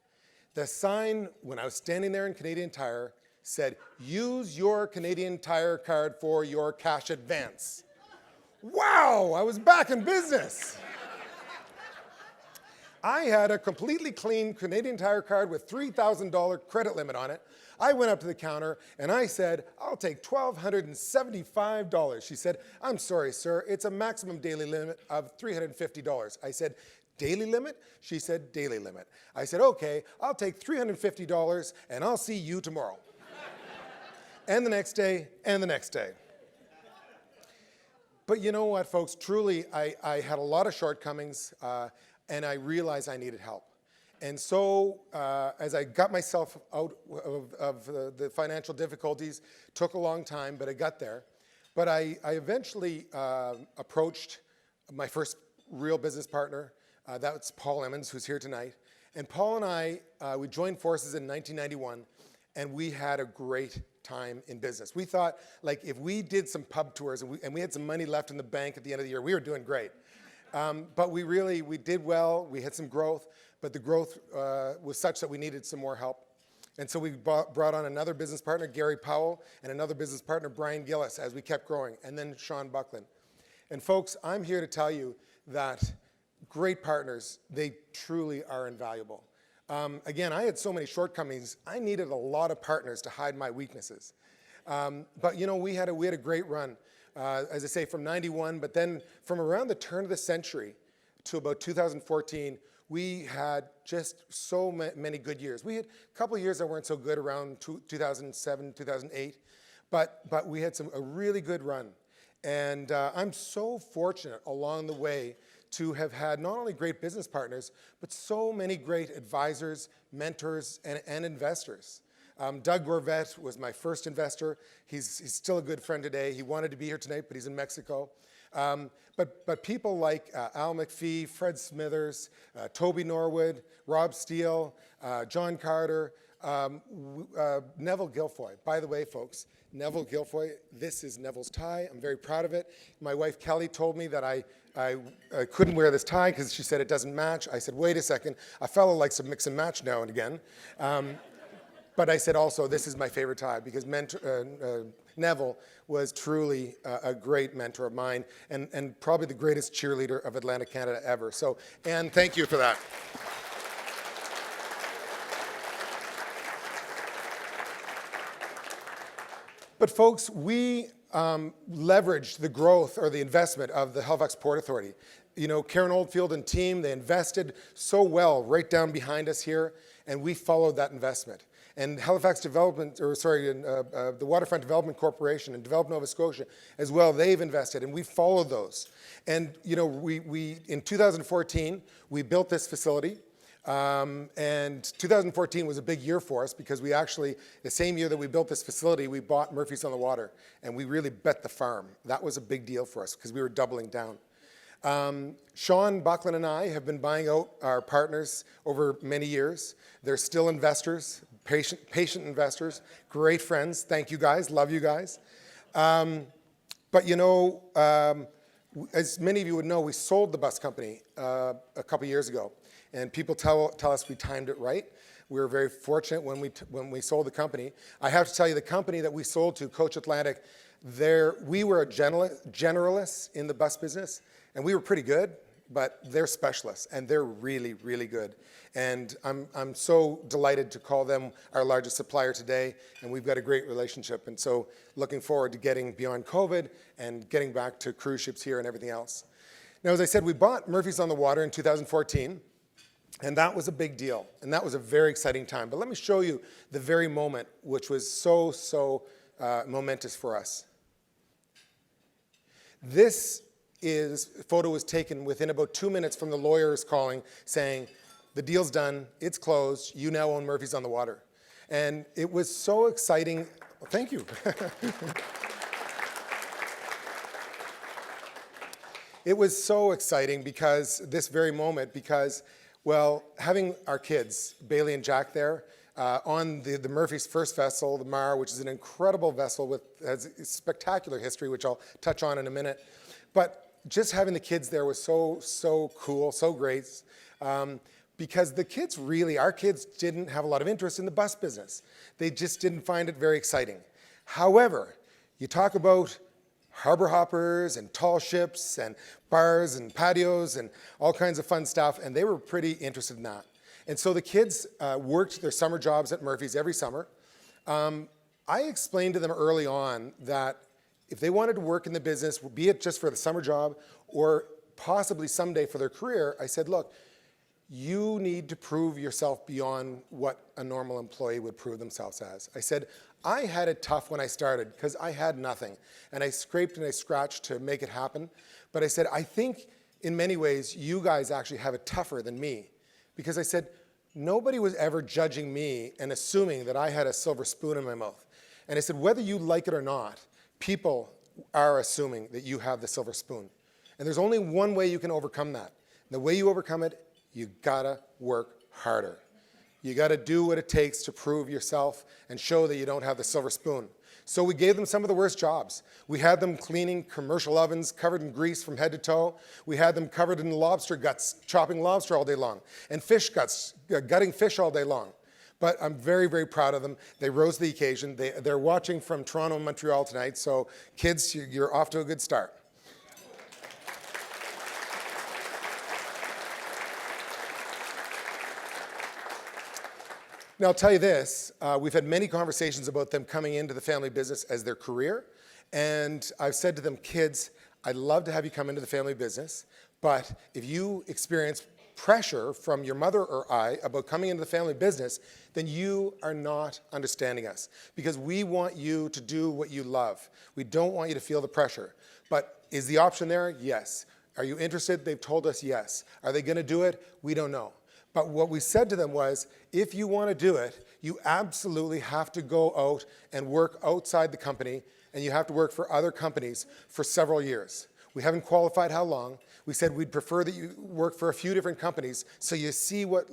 S9: The sign, when I was standing there in Canadian Tire, said, use your Canadian Tire card for your cash advance. Wow, I was back in business. I had a completely clean Canadian Tire card with $3,000 credit limit on it. I went up to the counter and I said, I'll take $1,275. She said, I'm sorry, sir, it's a maximum daily limit of $350. I said, daily limit? She said, daily limit. I said, okay, I'll take $350 and I'll see you tomorrow. And the next day, and the next day. But you know what, folks? Truly, I had a lot of shortcomings, and I realized I needed help. And so, as I got myself out of the financial difficulties, took a long time, but I got there. But I eventually approached my first real business partner. That's Paul Emmons, who's here tonight. And Paul and I, we joined forces in 1991, and we had a great time in business. We thought, if we did some pub tours and we had some money left in the bank at the end of the year, we were doing great. But we did well. We had some growth, but the growth was such that we needed some more help. And so we brought on another business partner, Gary Powell, and another business partner, Brian Gillis, as we kept growing, and then Sean Buckland. And folks, I'm here to tell you that great partners, they truly are invaluable. Again, I had so many shortcomings, I needed a lot of partners to hide my weaknesses. But we had a great run, as I say, from 91, but then from around the turn of the century to about 2014, we had just so many good years. We had a couple of years that weren't so good around 2007, 2008, but we had a really good run. And I'm so fortunate along the way to have had not only great business partners, but so many great advisors, mentors, and investors. Doug Gorvet was my first investor. He's still a good friend today. He wanted to be here tonight, but he's in Mexico. But people like Al McPhee, Fred Smithers, Toby Norwood, Rob Steele, John Carter, Neville Guilfoy. By the way, folks, Neville Guilfoy, this is Neville's tie. I'm very proud of it. My wife Kelly told me that I couldn't wear this tie because she said it doesn't match. I said, wait a second, a fellow likes to mix and match now and again. But I said also, this is my favorite tie because Neville was truly a great mentor of mine and probably the greatest cheerleader of Atlantic Canada ever. So, Anne, thank you for that. But folks, we leveraged the growth or the investment of the Halifax Port Authority. You know, Karen Oldfield and team, they invested so well right down behind us here, and we followed that investment. And Halifax Development, the Waterfront Development Corporation and Develop Nova Scotia as well, they've invested, and we followed those. And, you know, we in 2014, we built this facility. And 2014 was a big year for us because we actually, the same year that we built this facility, we bought Murphy's on the Water, and we really bet the farm. That was a big deal for us because we were doubling down. Sean Buckland and I have been buying out our partners over many years. They're still investors, patient investors, great friends. Thank you guys, love you guys. But you know, as many of you would know, we sold the bus company a couple years ago. And people tell us we timed it right. We were very fortunate when we sold the company. I have to tell you, the company that we sold to, Coach Atlantic, we were a generalists in the bus business, and we were pretty good, but they're specialists, and they're really, really good. And I'm so delighted to call them our largest supplier today, and we've got a great relationship. And so looking forward to getting beyond COVID and getting back to cruise ships here and everything else. Now, as I said, we bought Murphy's on the Water in 2014. And that was a big deal, and that was a very exciting time. But let me show you the very moment which was so momentous for us. This photo was taken within about 2 minutes from the lawyers calling, saying, the deal's done, it's closed, you now own Murphy's on the Water. And it was so exciting. Well, thank you. It was so exciting because this very moment, because well, having our kids, Bailey and Jack there, on the Murphy's first vessel, the Mar, which is an incredible vessel has a spectacular history, which I'll touch on in a minute. But just having the kids there was so cool, so great, because our kids didn't have a lot of interest in the bus business. They just didn't find it very exciting. However, you talk about harbor hoppers and tall ships and bars and patios and all kinds of fun stuff, and they were pretty interested in that. And so the kids worked their summer jobs at Murphy's every summer. I explained to them early on that if they wanted to work in the business, be it just for the summer job or possibly someday for their career, I said, look, you need to prove yourself beyond what a normal employee would prove themselves as. I said, I had it tough when I started because I had nothing. And I scraped and I scratched to make it happen. But I said, I think in many ways, you guys actually have it tougher than me. Because I said, nobody was ever judging me and assuming that I had a silver spoon in my mouth. And I said, whether you like it or not, people are assuming that you have the silver spoon. And there's only one way you can overcome that. And the way you overcome it, you gotta work harder. You gotta do what it takes to prove yourself and show that you don't have the silver spoon. So we gave them some of the worst jobs. We had them cleaning commercial ovens covered in grease from head to toe. We had them covered in lobster guts, chopping lobster all day long, and fish guts, gutting fish all day long. But I'm very, very proud of them. They rose to the occasion. They're watching from Toronto and Montreal tonight, so kids, you're off to a good start. Now, I'll tell you this, we've had many conversations about them coming into the family business as their career, and I've said to them, kids, I'd love to have you come into the family business, but if you experience pressure from your mother or I about coming into the family business, then you are not understanding us, because we want you to do what you love. We don't want you to feel the pressure. But is the option there? Yes. Are you interested? They've told us yes. Are they going to do it? We don't know. But what we said to them was, if you want to do it, you absolutely have to go out and work outside the company, and you have to work for other companies for several years. We haven't qualified how long. We said we'd prefer that you work for a few different companies so you see what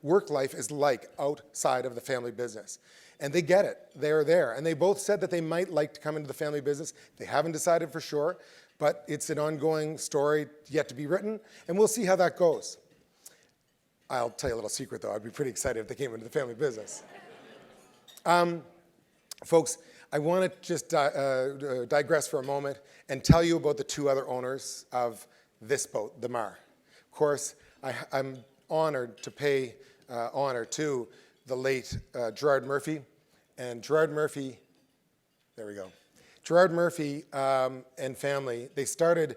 S9: work life is like outside of the family business. And they get it. They're there. And they both said that they might like to come into the family business. They haven't decided for sure, but it's an ongoing story yet to be written, and we'll see how that goes. I'll tell you a little secret, though. I'd be pretty excited if they came into the family business. Folks, I want to just digress for a moment and tell you about the two other owners of this boat, the Mar. Of course, I'm honored to pay honor to the late Gerard Murphy. And Gerard Murphy, there we go. Gerard Murphy and family, they started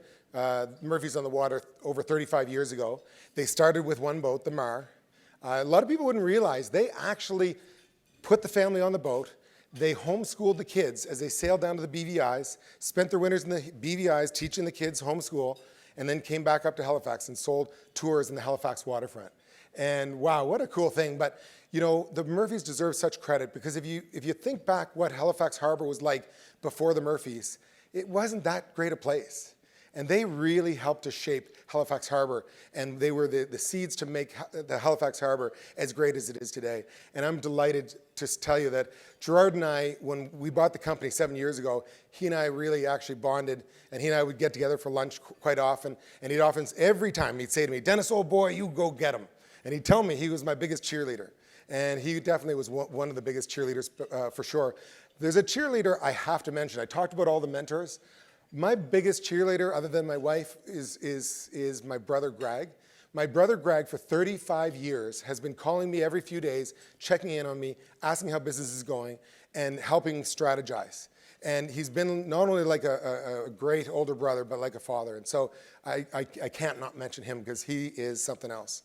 S9: Murphy's on the Water over 35 years ago. They started with one boat, the Mar. A lot of people wouldn't realize they actually put the family on the boat. They homeschooled the kids as they sailed down to the BVIs, spent their winters in the BVIs teaching the kids homeschool, and then came back up to Halifax and sold tours in the Halifax waterfront. And wow, what a cool thing. But you know, the Murphys deserve such credit because if you think back what Halifax Harbor was like before the Murphys, it wasn't that great a place. And they really helped to shape Halifax Harbor, and they were the seeds to make the Halifax Harbor as great as it is today. And I'm delighted to tell you that Gerard and I, when we bought the company 7 years ago, he and I really actually bonded, and he and I would get together for lunch quite often, and he'd often, every time he'd say to me, "Dennis, old boy, you go get him." And he'd tell me he was my biggest cheerleader. And he definitely was one of the biggest cheerleaders for sure. There's a cheerleader I have to mention. I talked about all the mentors. My biggest cheerleader, other than my wife, is my brother Greg. My brother Greg, for 35 years, has been calling me every few days, checking in on me, asking how business is going, and helping strategize. And he's been not only like a great older brother, but like a father. And so I can't not mention him because he is something else.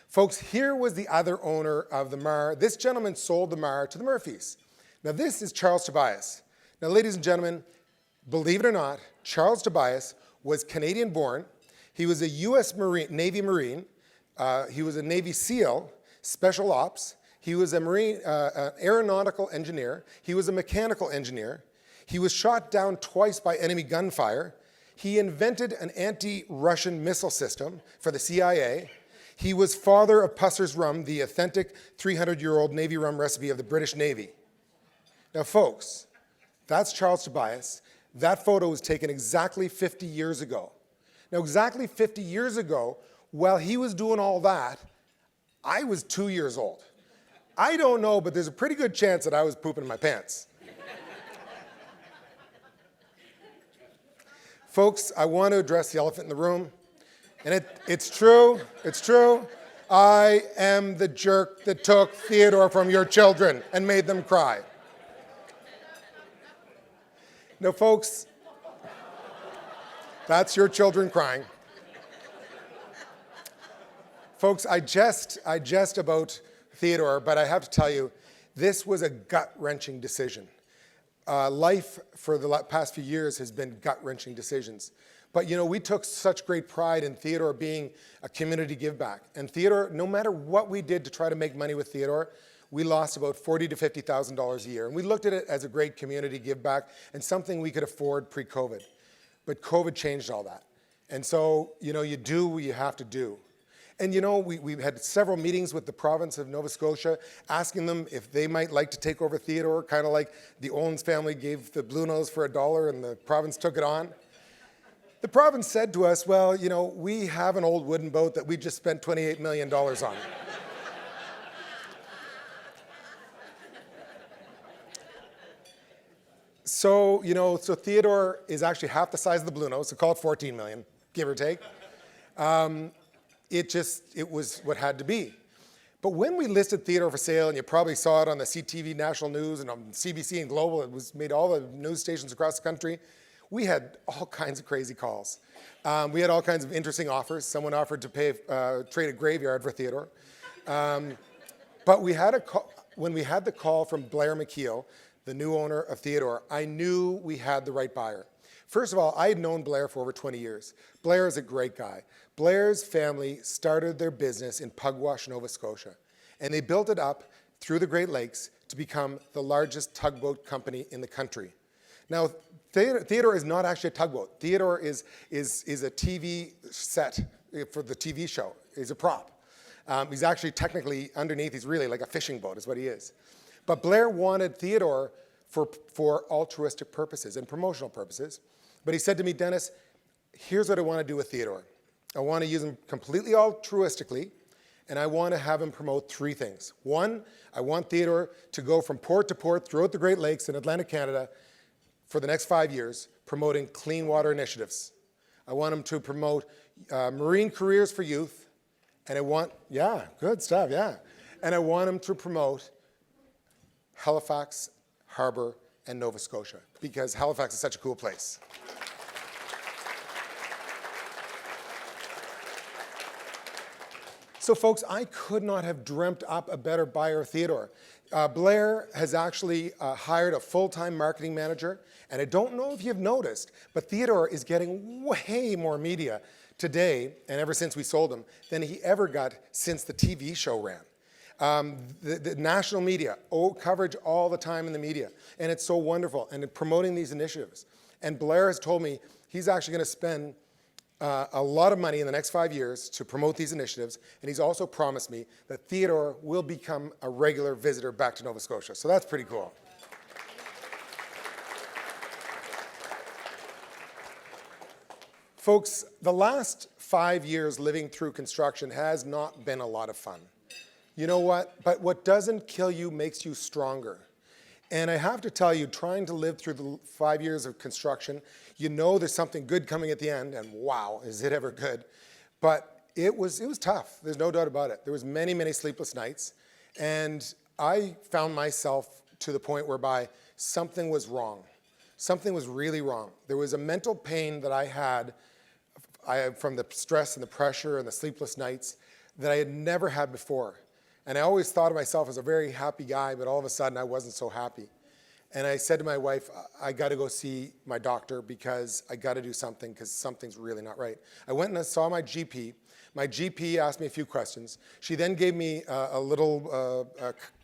S9: Folks, here was the other owner of the Mar. This gentleman sold the Mar to the Murphys. Now this is Charles Tobias. Now, ladies and gentlemen, believe it or not, Charles Tobias was Canadian born. He was a U.S. Navy Marine. He was a Navy SEAL, Special Ops. He was a Marine aeronautical engineer. He was a mechanical engineer. He was shot down twice by enemy gunfire. He invented an anti-Russian missile system for the CIA. He was father of Pusser's rum, the authentic 300-year-old Navy rum recipe of the British Navy. Now, folks, that's Charles Tobias. That photo was taken exactly 50 years ago. Now, exactly 50 years ago, while he was doing all that, I was 2 years old. I don't know, but there's a pretty good chance that I was pooping in my pants. Folks, I want to address the elephant in the room. And it's true, it's true. I am the jerk that took Theodore from your children and made them cry. Now, folks, that's your children crying. Folks, I jest about Theodore, but I have to tell you, this was a gut-wrenching decision. Life for the past few years has been gut-wrenching decisions. But you know, we took such great pride in Theodore being a community give-back. And Theodore, no matter what we did to try to make money with Theodore, we lost about $40,000 to $50,000 a year. And we looked at it as a great community give-back and something we could afford pre-COVID. But COVID changed all that. And so, you know, you do what you have to do. And you know, we've had several meetings with the province of Nova Scotia, asking them if they might like to take over Theodore, kind of like the Owens family gave the Blue Nose for $1 and the province took it on. The province said to us, well, you know, we have an old wooden boat that we just spent $28 million on. So, you know, so Theodore is actually half the size of the Blue Nose, so call it 14 million, give or take. It was what had to be. But when we listed Theodore for sale, and you probably saw it on the CTV National News and on CBC and Global, it was made all the news stations across the country, we had all kinds of crazy calls. We had all kinds of interesting offers. Someone offered to trade a graveyard for Theodore. But we had when we had the call from Blair McKeel, the new owner of Theodore, I knew we had the right buyer. First of all, I had known Blair for over 20 years. Blair is a great guy. Blair's family started their business in Pugwash, Nova Scotia, and they built it up through the Great Lakes to become the largest tugboat company in the country. Now, Theodore is not actually a tugboat. Theodore is a TV set for the TV show. He's a prop. He's actually technically underneath, he's really like a fishing boat is what he is. But Blair wanted Theodore for altruistic purposes and promotional purposes. But he said to me, Dennis, here's what I want to do with Theodore. I want to use him completely altruistically, and I want to have him promote 3 things. 1, I want Theodore to go from port to port throughout the Great Lakes in Atlantic Canada for the next 5 years, promoting clean water initiatives. I want him to promote marine careers for youth, and I want, yeah, good stuff, yeah. And I want him to promote Halifax, Harbour, and Nova Scotia, because Halifax is such a cool place. So folks, I could not have dreamt up a better buyer of Theodore. Blair has actually hired a full-time marketing manager, and I don't know if you've noticed, but Theodore is getting way more media today, and ever since we sold him, than he ever got since the TV show ran. The national media, coverage all the time in the media, and it's so wonderful, and promoting these initiatives. And Blair has told me he's actually going to spend a lot of money in the next 5 years to promote these initiatives, and he's also promised me that Theodore will become a regular visitor back to Nova Scotia. So that's pretty cool. Folks, the last 5 years living through construction has not been a lot of fun. You know what? But what doesn't kill you makes you stronger. And I have to tell you, trying to live through the 5 years of construction, you know there's something good coming at the end, and wow, is it ever good. But it was tough. There's no doubt about it. There was many, many sleepless nights, and I found myself to the point whereby something was wrong. Something was really wrong. There was a mental pain that I had from the stress and the pressure and the sleepless nights that I had never had before. And I always thought of myself as a very happy guy, but all of a sudden I wasn't so happy. And I said to my wife, I got to go see my doctor because I got to do something because something's really not right. I went and I saw my GP. My GP asked me a few questions. She then gave me a little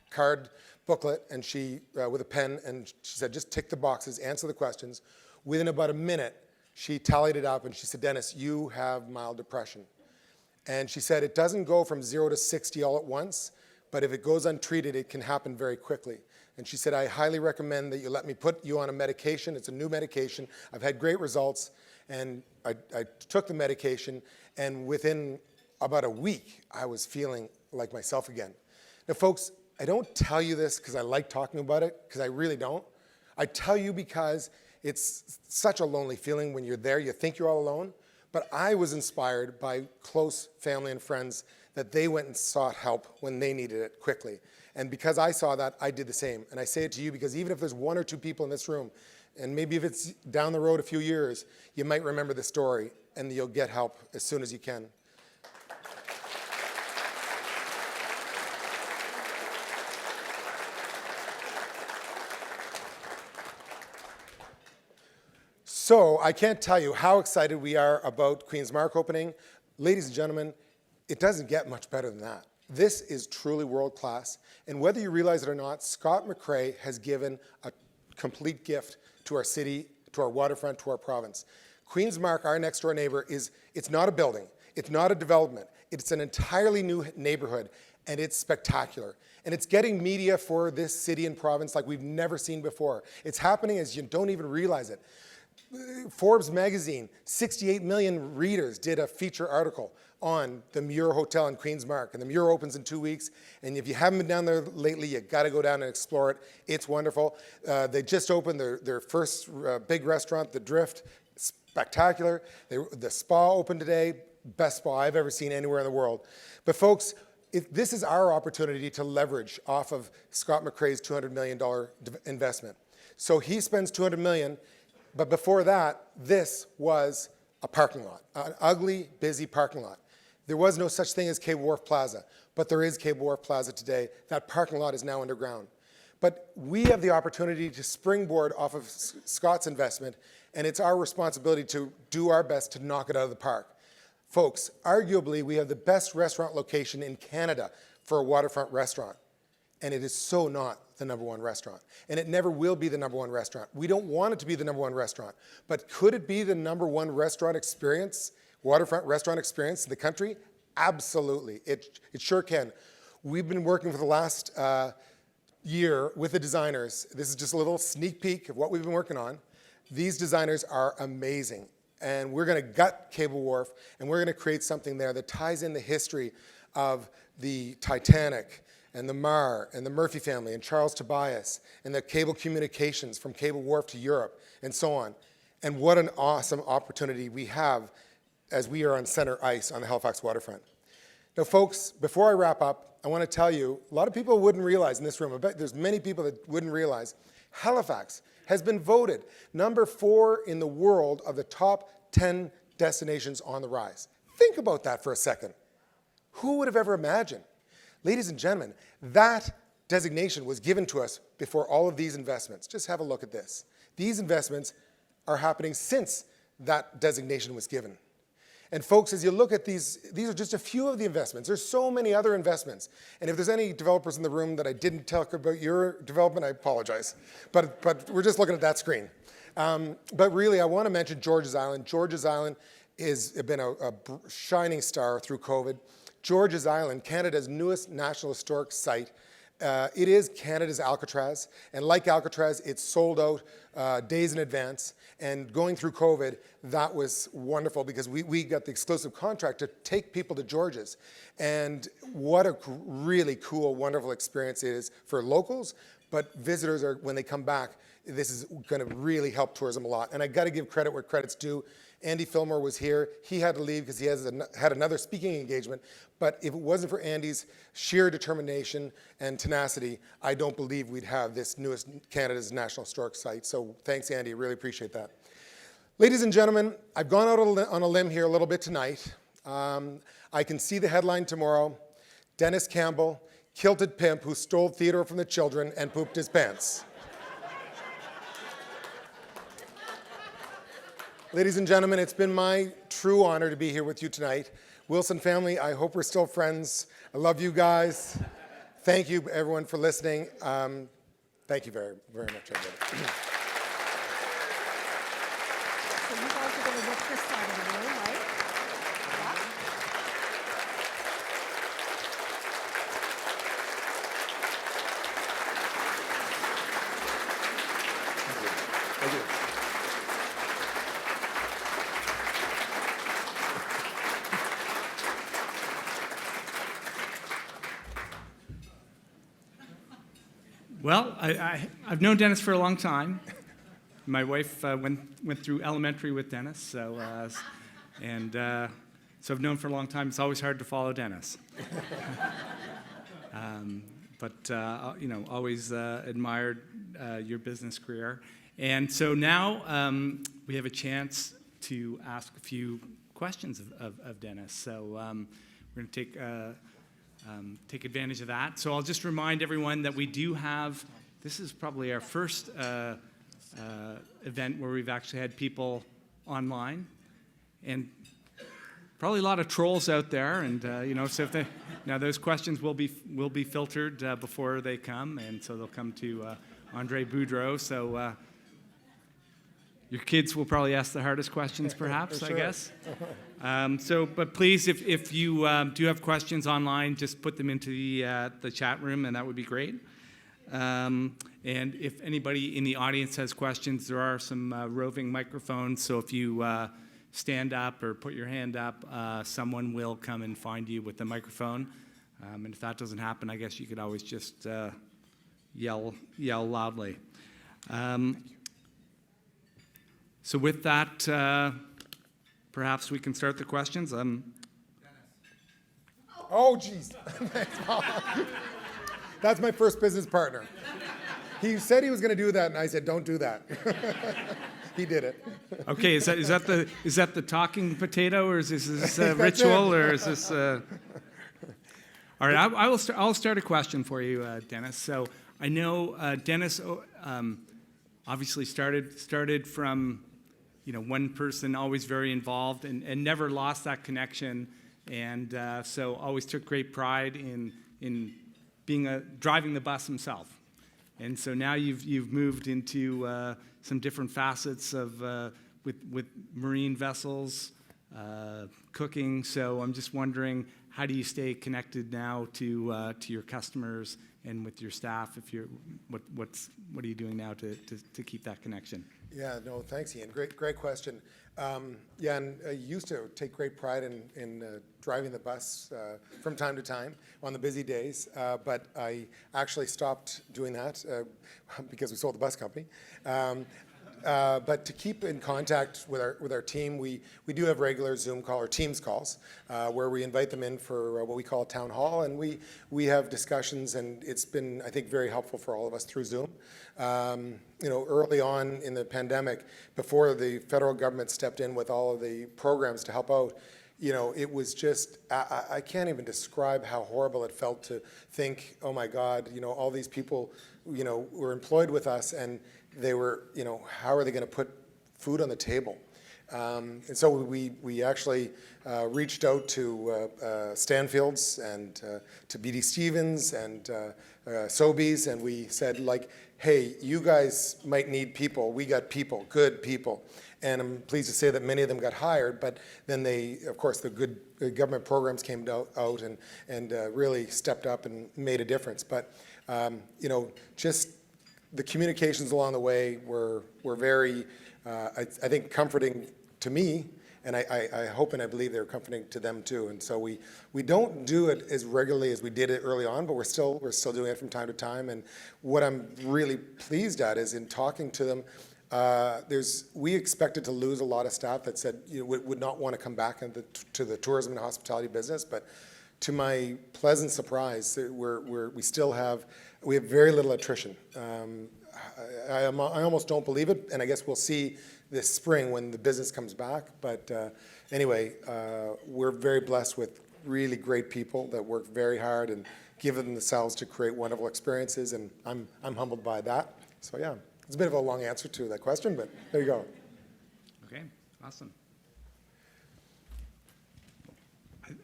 S9: card booklet and she with a pen, and she said, just tick the boxes, answer the questions. Within about a minute, she tallied it up and she said, Dennis, you have mild depression. And she said, it doesn't go from 0 to 60 all at once, but if it goes untreated, it can happen very quickly. And she said, I highly recommend that you let me put you on a medication. It's a new medication. I've had great results. And I took the medication, and within about a week, I was feeling like myself again. Now, folks, I don't tell you this because I like talking about it, because I really don't. I tell you because it's such a lonely feeling when you're there. You think you're all alone. But I was inspired by close family and friends that they went and sought help when they needed it quickly. And because I saw that, I did the same. And I say it to you because even if there's 1 or 2 people in this room, and maybe if it's down the road a few years, you might remember the story and you'll get help as soon as you can. So I can't tell you how excited we are about Queen's Mark opening. Ladies and gentlemen, it doesn't get much better than that. This is truly world class. And whether you realize it or not, Scott McCrae has given a complete gift to our city, to our waterfront, to our province. Queen's Mark, our next door neighbor, it's not a building. It's not a development. It's an entirely new neighborhood, and it's spectacular. And it's getting media for this city and province like we've never seen before. It's happening as you don't even realize it. Forbes magazine, 68 million readers did a feature article on the Muir Hotel in Queen's Mark. And the Muir opens in 2 weeks. And if you haven't been down there lately, you got to go down and explore it. It's wonderful. They just opened their first big restaurant, The Drift. Spectacular. The spa opened today. Best spa I've ever seen anywhere in the world. But folks, this is our opportunity to leverage off of Scott McCrae's $200 million investment. So he spends $200 million. But before that, this was a parking lot, an ugly, busy parking lot. There was no such thing as Cable Wharf Plaza, but there is Cable Wharf Plaza today. That parking lot is now underground. But we have the opportunity to springboard off of Scott's investment, and it's our responsibility to do our best to knock it out of the park. Folks, arguably, we have the best restaurant location in Canada for a waterfront restaurant. and it is so not the number one restaurant. And it never will be the number one restaurant. We don't want it to be the number one restaurant. But could it be the number one restaurant experience, waterfront restaurant experience in the country? Absolutely. It sure can. We've been working for the last year with the designers. This is just a little sneak peek of what we've been working on. These designers are amazing. And we're going to gut Cable Wharf, and we're going to create something there that ties in the history of the Titanic, and the Mar, and the Murphy family, and Charles Tobias, and the cable communications from Cable Wharf to Europe, and so on. And what an awesome opportunity we have as we are on center ice on the Halifax waterfront. Now, folks, before I wrap up, I want to tell you, a lot of people wouldn't realize in this room, I bet there's many people that wouldn't realize, Halifax has been voted number 4 in the world of the top 10 destinations on the rise. Think about that for a second. Who would have ever imagined? Ladies and gentlemen, that designation was given to us before all of these investments. Just have a look at this. These investments are happening since that designation was given. And folks, as you look at these are just a few of the investments. There's so many other investments. And if there's any developers in the room that I didn't talk about your development, I apologize. But we're just looking at that screen. But really, I want to mention George's Island. George's Island has been a shining star through COVID. George's Island, Canada's newest national historic site. It is Canada's Alcatraz, and like Alcatraz, it's sold out days in advance. And going through COVID, that was wonderful because we got the exclusive contract to take people to George's. And what a really cool, wonderful experience it is for locals, but visitors are, when they come back, this is going to really help tourism a lot. And I got to give credit where credit's due. Andy Fillmore was here. He had to leave because he had another speaking engagement. But if it wasn't for Andy's sheer determination and tenacity, I don't believe we'd have this newest Canada's National Historic Site. So thanks, Andy. Really appreciate that. Ladies and gentlemen, I've gone out on a limb here a little bit tonight. I can see the headline tomorrow. Dennis Campbell, kilted pimp who stole Theodore from the children and pooped his pants. Ladies and gentlemen, it's been my true honor to be here with you tonight. Wilson family, I hope we're still friends. I love you guys. Thank you, everyone, for listening. Thank you very, very much.
S10: So you guys are going to look this side of the room, right? Yeah.
S9: Thank you.
S4: Well, I've known Dennis for a long time. My wife went through elementary with Dennis, so I've known for a long time. It's always hard to follow Dennis, always admired your business career, and so now we have a chance to ask a few questions of Dennis. So we're going to take advantage of that. So I'll just remind everyone that we do have, this is probably our first event where we've actually had people online, and probably a lot of trolls out there, and so if now those questions will be filtered before they come, and so they'll come to Andre Boudreau. So your kids will probably ask the hardest questions, perhaps, sure. I guess. But please, if you do have questions online, just put them into the chat room, and that would be great. And if anybody in the audience has questions, there are some roving microphones, so if you stand up or put your hand up, someone will come and find you with the microphone. And if that doesn't happen, I guess you could always just yell loudly. So with that, perhaps we can start the questions.
S9: Oh, geez. That's my first business partner. He said he was going to do that, and I said, "Don't do that." He did it.
S4: Okay, is that the talking potato, or is this a ritual, or is this? All right, I'll start a question for you, Dennis. So I know Dennis obviously started from one person, always very involved, and never lost that connection, and so always took great pride in driving the bus himself. And so now you've moved into some different facets of with marine vessels, cooking. So I'm just wondering, how do you stay connected now to your customers and with your staff? What are you doing now to keep that connection?
S9: Yeah, no, thanks, Ian. Great question. Yeah, and I used to take great pride in driving the bus from time to time on the busy days, but I actually stopped doing that because we sold the bus company. But to keep in contact with our team, we do have regular Zoom call or Teams calls where we invite them in for what we call a town hall, and we have discussions, and it's been, I think, very helpful for all of us through Zoom. Early on in the pandemic, before the federal government stepped in with all of the programs to help out, it was just, I can't even describe how horrible it felt to think, oh my God, all these people, were employed with us, and they were, how are they going to put food on the table? And so we actually reached out to Stanfield's and to BD Stevens and Sobeys, and we said, hey, you guys might need people. We got people, good people. And I'm pleased to say that many of them got hired, but then of course, the good government programs came out and really stepped up and made a difference. But, just the communications along the way were very, I think, comforting to me, and I hope and I believe they're comforting to them too. And so we don't do it as regularly as we did it early on, but we're still doing it from time to time. And what I'm really pleased at is in talking to them, we expected to lose a lot of staff that said would not want to come back to the tourism and hospitality business, but to my pleasant surprise, we have very little attrition. I almost don't believe it, and I guess we'll see this spring when the business comes back. But anyway, we're very blessed with really great people that work very hard and give themselves to create wonderful experiences, and I'm humbled by that. So yeah, it's a bit of a long answer to that question, but there you go.
S4: Okay, awesome.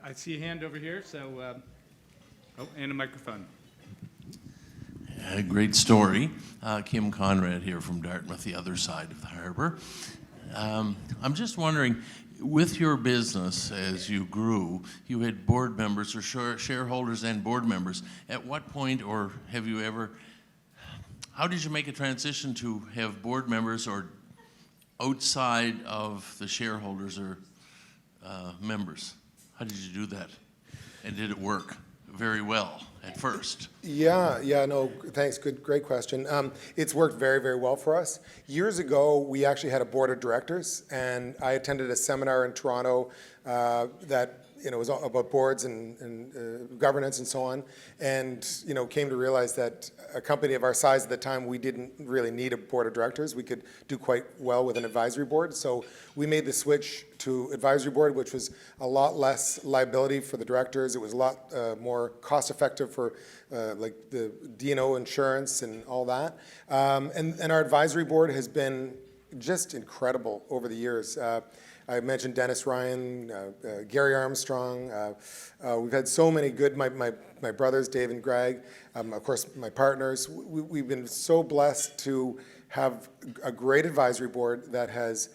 S4: I see a hand over here, so, and a microphone.
S11: Great story. Kim Conrad here from Dartmouth, the other side of the harbor. I'm just wondering, with your business as you grew, you had board members or shareholders and board members. At what point, or have you ever, how did you make a transition to have board members or outside of the shareholders or members? How did you do that? And did it work very well at first?
S9: Yeah, no, thanks, great question. It's worked very, very well for us. Years ago, we actually had a board of directors, and I attended a seminar in Toronto that was about boards and governance and so on, and came to realize that a company of our size at the time, we didn't really need a board of directors. We could do quite well with an advisory board, so we made the switch to advisory board, which was a lot less liability for the directors. It was a lot more cost effective for like the D&O insurance and all that. And our advisory board has been just incredible over the years. I mentioned Dennis Ryan, Gary Armstrong. We've had so many good, my brothers, Dave and Greg, of course, my partners. We've been so blessed to have a great advisory board that has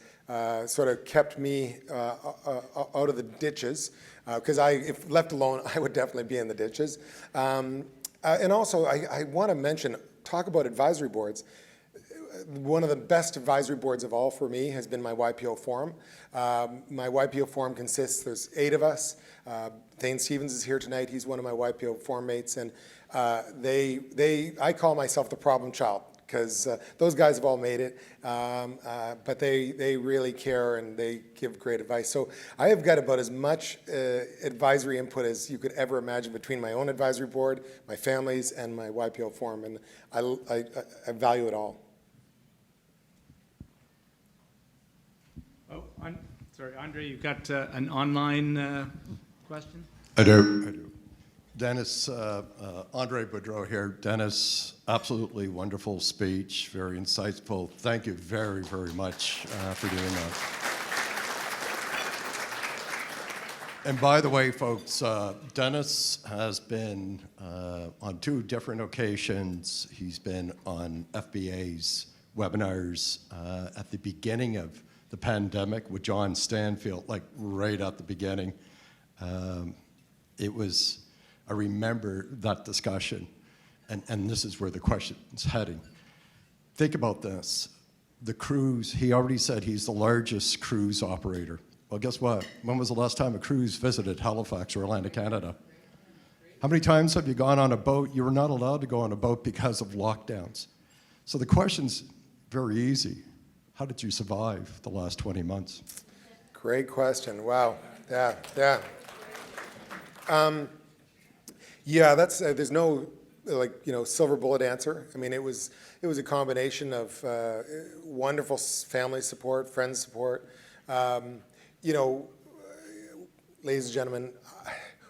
S9: sort of kept me out of the ditches, because if left alone, I would definitely be in the ditches. And also, I want to talk about advisory boards. One of the best advisory boards of all for me has been my YPO Forum. My YPO Forum consists, there's 8 of us. Thane Stevens is here tonight. He's one of my YPO Forum mates. And I call myself the problem child, because those guys have all made it. But they really care and they give great advice. So I have got about as much advisory input as you could ever imagine between my own advisory board, my family's, and my YPO Forum. And I value it all.
S4: Oh, sorry, Andre, you've got an online question?
S12: I do. Dennis, Andre Boudreau here. Dennis, absolutely wonderful speech, very insightful. Thank you very, very much for doing that. And by the way, folks, Dennis has been on 2 different occasions. He's been on FBA's webinars at the beginning of the pandemic with John Stanfield, like right at the beginning. I remember that discussion, and this is where the question's heading. Think about this. The cruise, he already said he's the largest cruise operator. Well, guess what? When was the last time a cruise visited Halifax or Atlantic Canada? How many times have you gone on a boat? You were not allowed to go on a boat because of lockdowns. So the question's very easy. How did you survive the last 20 months?
S9: Great question. Wow. Yeah. Yeah, that's there's no silver bullet answer. I mean, it was a combination of wonderful family support, friends support. Ladies and gentlemen,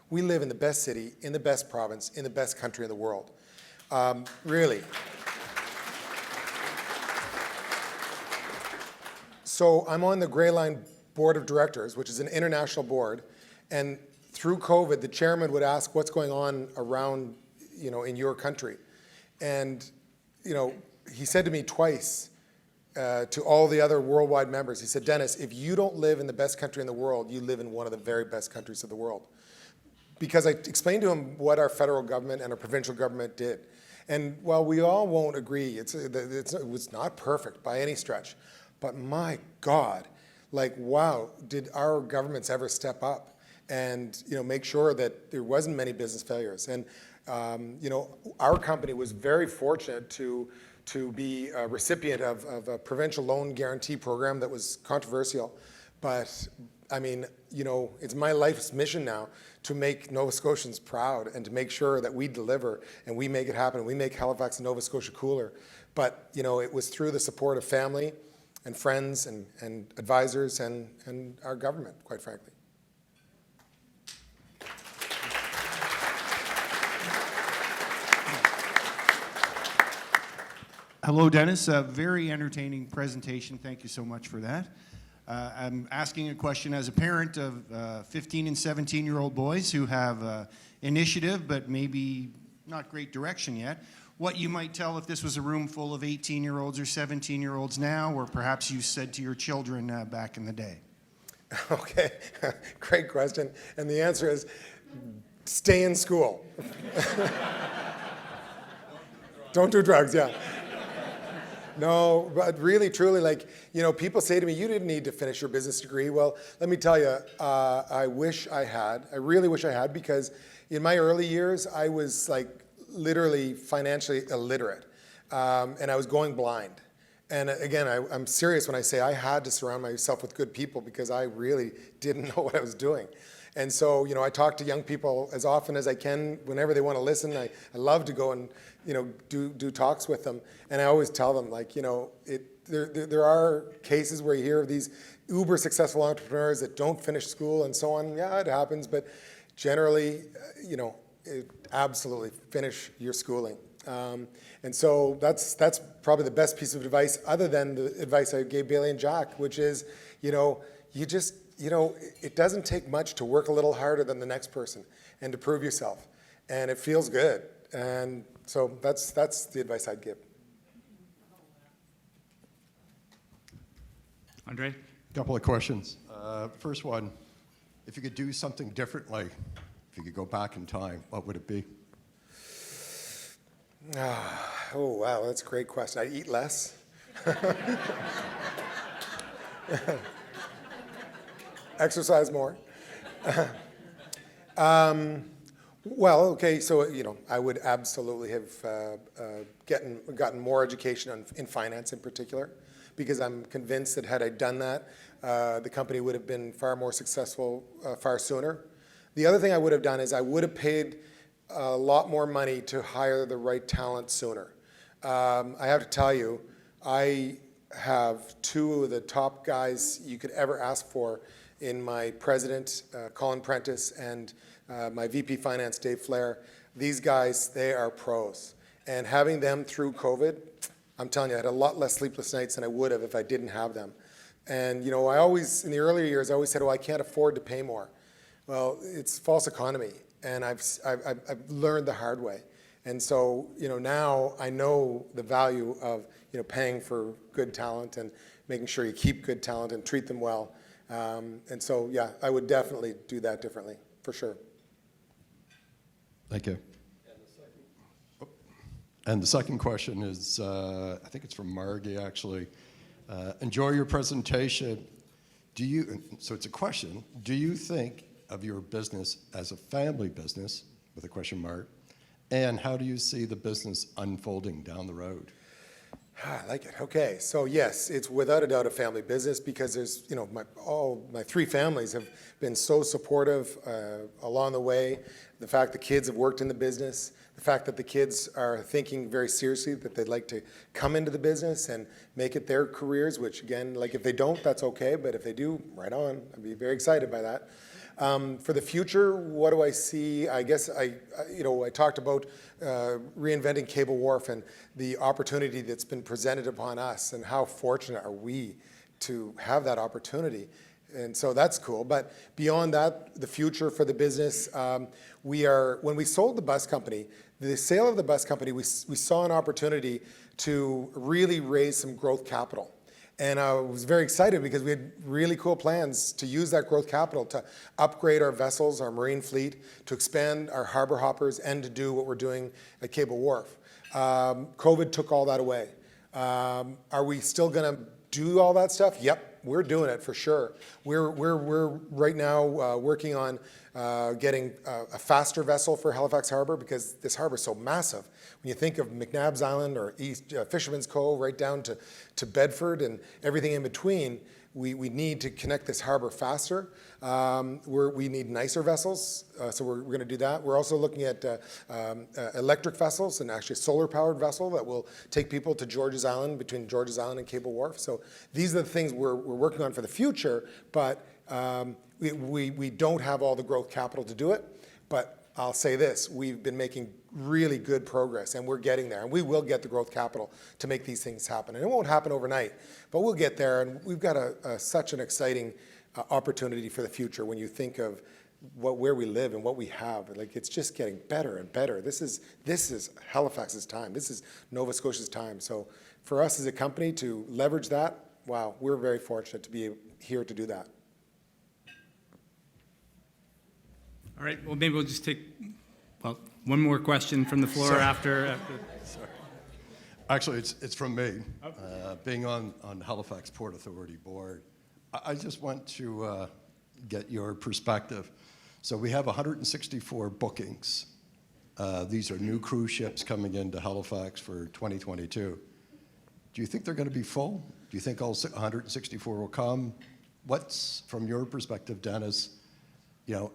S9: we live in the best city, in the best province, in the best country in the world. Really. So I'm on the Grey Line Board of Directors, which is an international board, and through COVID, the chairman would ask what's going on around, in your country. And, he said to me twice, to all the other worldwide members, he said, Dennis, if you don't live in the best country in the world, you live in one of the very best countries of the world. Because I explained to him what our federal government and our provincial government did. And while we all won't agree, it was not perfect by any stretch, but my God, wow, did our governments ever step up and make sure that there wasn't many business failures. And our company was very fortunate to be a recipient of a provincial loan guarantee program that was controversial. But I mean, it's my life's mission now to make Nova Scotians proud and to make sure that we deliver and we make it happen. We make Halifax and Nova Scotia cooler. But it was through the support of family and friends and advisors and our government, quite frankly.
S13: Hello, Dennis. A very entertaining presentation. Thank you so much for that. I'm asking a question as a parent of 15 and 17-year-old boys who have initiative, but maybe not great direction yet. What you might tell if this was a room full of 18-year-olds or 17-year-olds now, or perhaps you said to your children back in the day?
S9: Okay, great question. And the answer is, stay in school. Don't do drugs, yeah. No, but really, truly, people say to me, you didn't need to finish your business degree. Well, let me tell you, I wish I had. I really wish I had, because in my early years, I was literally financially illiterate, and I was going blind. And again, I'm serious when I say I had to surround myself with good people, because I really didn't know what I was doing. And so, I talk to young people as often as I can, whenever they want to listen. I love to go and, do talks with them. And I always tell them, there are cases where you hear of these uber successful entrepreneurs that don't finish school and so on. Yeah, it happens, but generally, absolutely finish your schooling. And so that's probably the best piece of advice, other than the advice I gave Bailey and Jack, which is, you just, it doesn't take much to work a little harder than the next person and to prove yourself. And it feels good. And so that's the advice I'd give.
S4: Andre?
S12: A couple of questions. First one, if you could do something differently, if you could go back in time, what would it be?
S9: Oh, wow, that's a great question. I'd eat less. Exercise more. Well, okay, so, I would absolutely have gotten more education in finance in particular, because I'm convinced that had I done that, the company would have been far more successful far sooner. The other thing I would have done is I would have paid a lot more money to hire the right talent sooner. I have to tell you, I have 2 of the top guys you could ever ask for in my president, Colin Prentice, and my VP Finance, Dave Flair. These guys, they are pros. And having them through COVID, I'm telling you, I had a lot less sleepless nights than I would have if I didn't have them. And, I always, in the earlier years, I always said, I can't afford to pay more. Well, it's false economy, and I've learned the hard way. And so, now I know the value of, paying for good talent and making sure you keep good talent and treat them well. And so, yeah, I would definitely do that differently, for sure.
S12: Thank you. And the second question is, I think it's from Margie, actually. Enjoy your presentation. So it's a question, do you think of your business as a family business, with a question mark, and how do you see the business unfolding down the road?
S9: I like it. Okay, so yes, it's without a doubt a family business because there's, all my three families have been so supportive along the way. The fact the kids have worked in the business, the fact that the kids are thinking very seriously that they'd like to come into the business and make it their careers, which again, like if they don't, that's okay, but if they do, right on. I'd be very excited by that. For the future, what do I see? I guess I talked about reinventing Cable Wharf and the opportunity that's been presented upon us, and how fortunate are we to have that opportunity. And so that's cool. But beyond that, the future for the business, when we sold the bus company, the sale of the bus company, we saw an opportunity to really raise some growth capital. And I was very excited because we had really cool plans to use that growth capital to upgrade our vessels, our marine fleet, to expand our harbor hoppers, and to do what we're doing at Cable Wharf. COVID took all that away. Are we still going to do all that stuff? Yep, we're doing it for sure. We're right now working on getting a faster vessel for Halifax Harbor because this harbor is so massive. When you think of McNabb's Island or East Fisherman's Cove right down to Bedford and everything in between, we need to connect this harbor faster. We need nicer vessels, so we're going to do that. We're also looking at electric vessels and actually a solar-powered vessel that will take people to George's Island, between George's Island and Cable Wharf. So these are the things we're working on for the future, but we don't have all the growth capital to do it. But I'll say this, we've been making really good progress, and we're getting there, and we will get the growth capital to make these things happen. And it won't happen overnight, but we'll get there, and we've got such an exciting opportunity for the future when you think of where we live and what we have. Like, it's just getting better and better. This is Halifax's time. This is Nova Scotia's time. So for us as a company to leverage that, wow, we're very fortunate to be here to do that.
S4: All right, well, maybe we'll just take, one more question from the floor.
S12: Sorry.
S4: after.
S12: Sorry. Actually, it's from me. Being on Halifax Port Authority Board, I just want to get your perspective. So we have 164 bookings. These are new cruise ships coming into Halifax for 2022. Do you think they're going to be full? Do you think all 164 will come? What's, from your perspective, Dennis,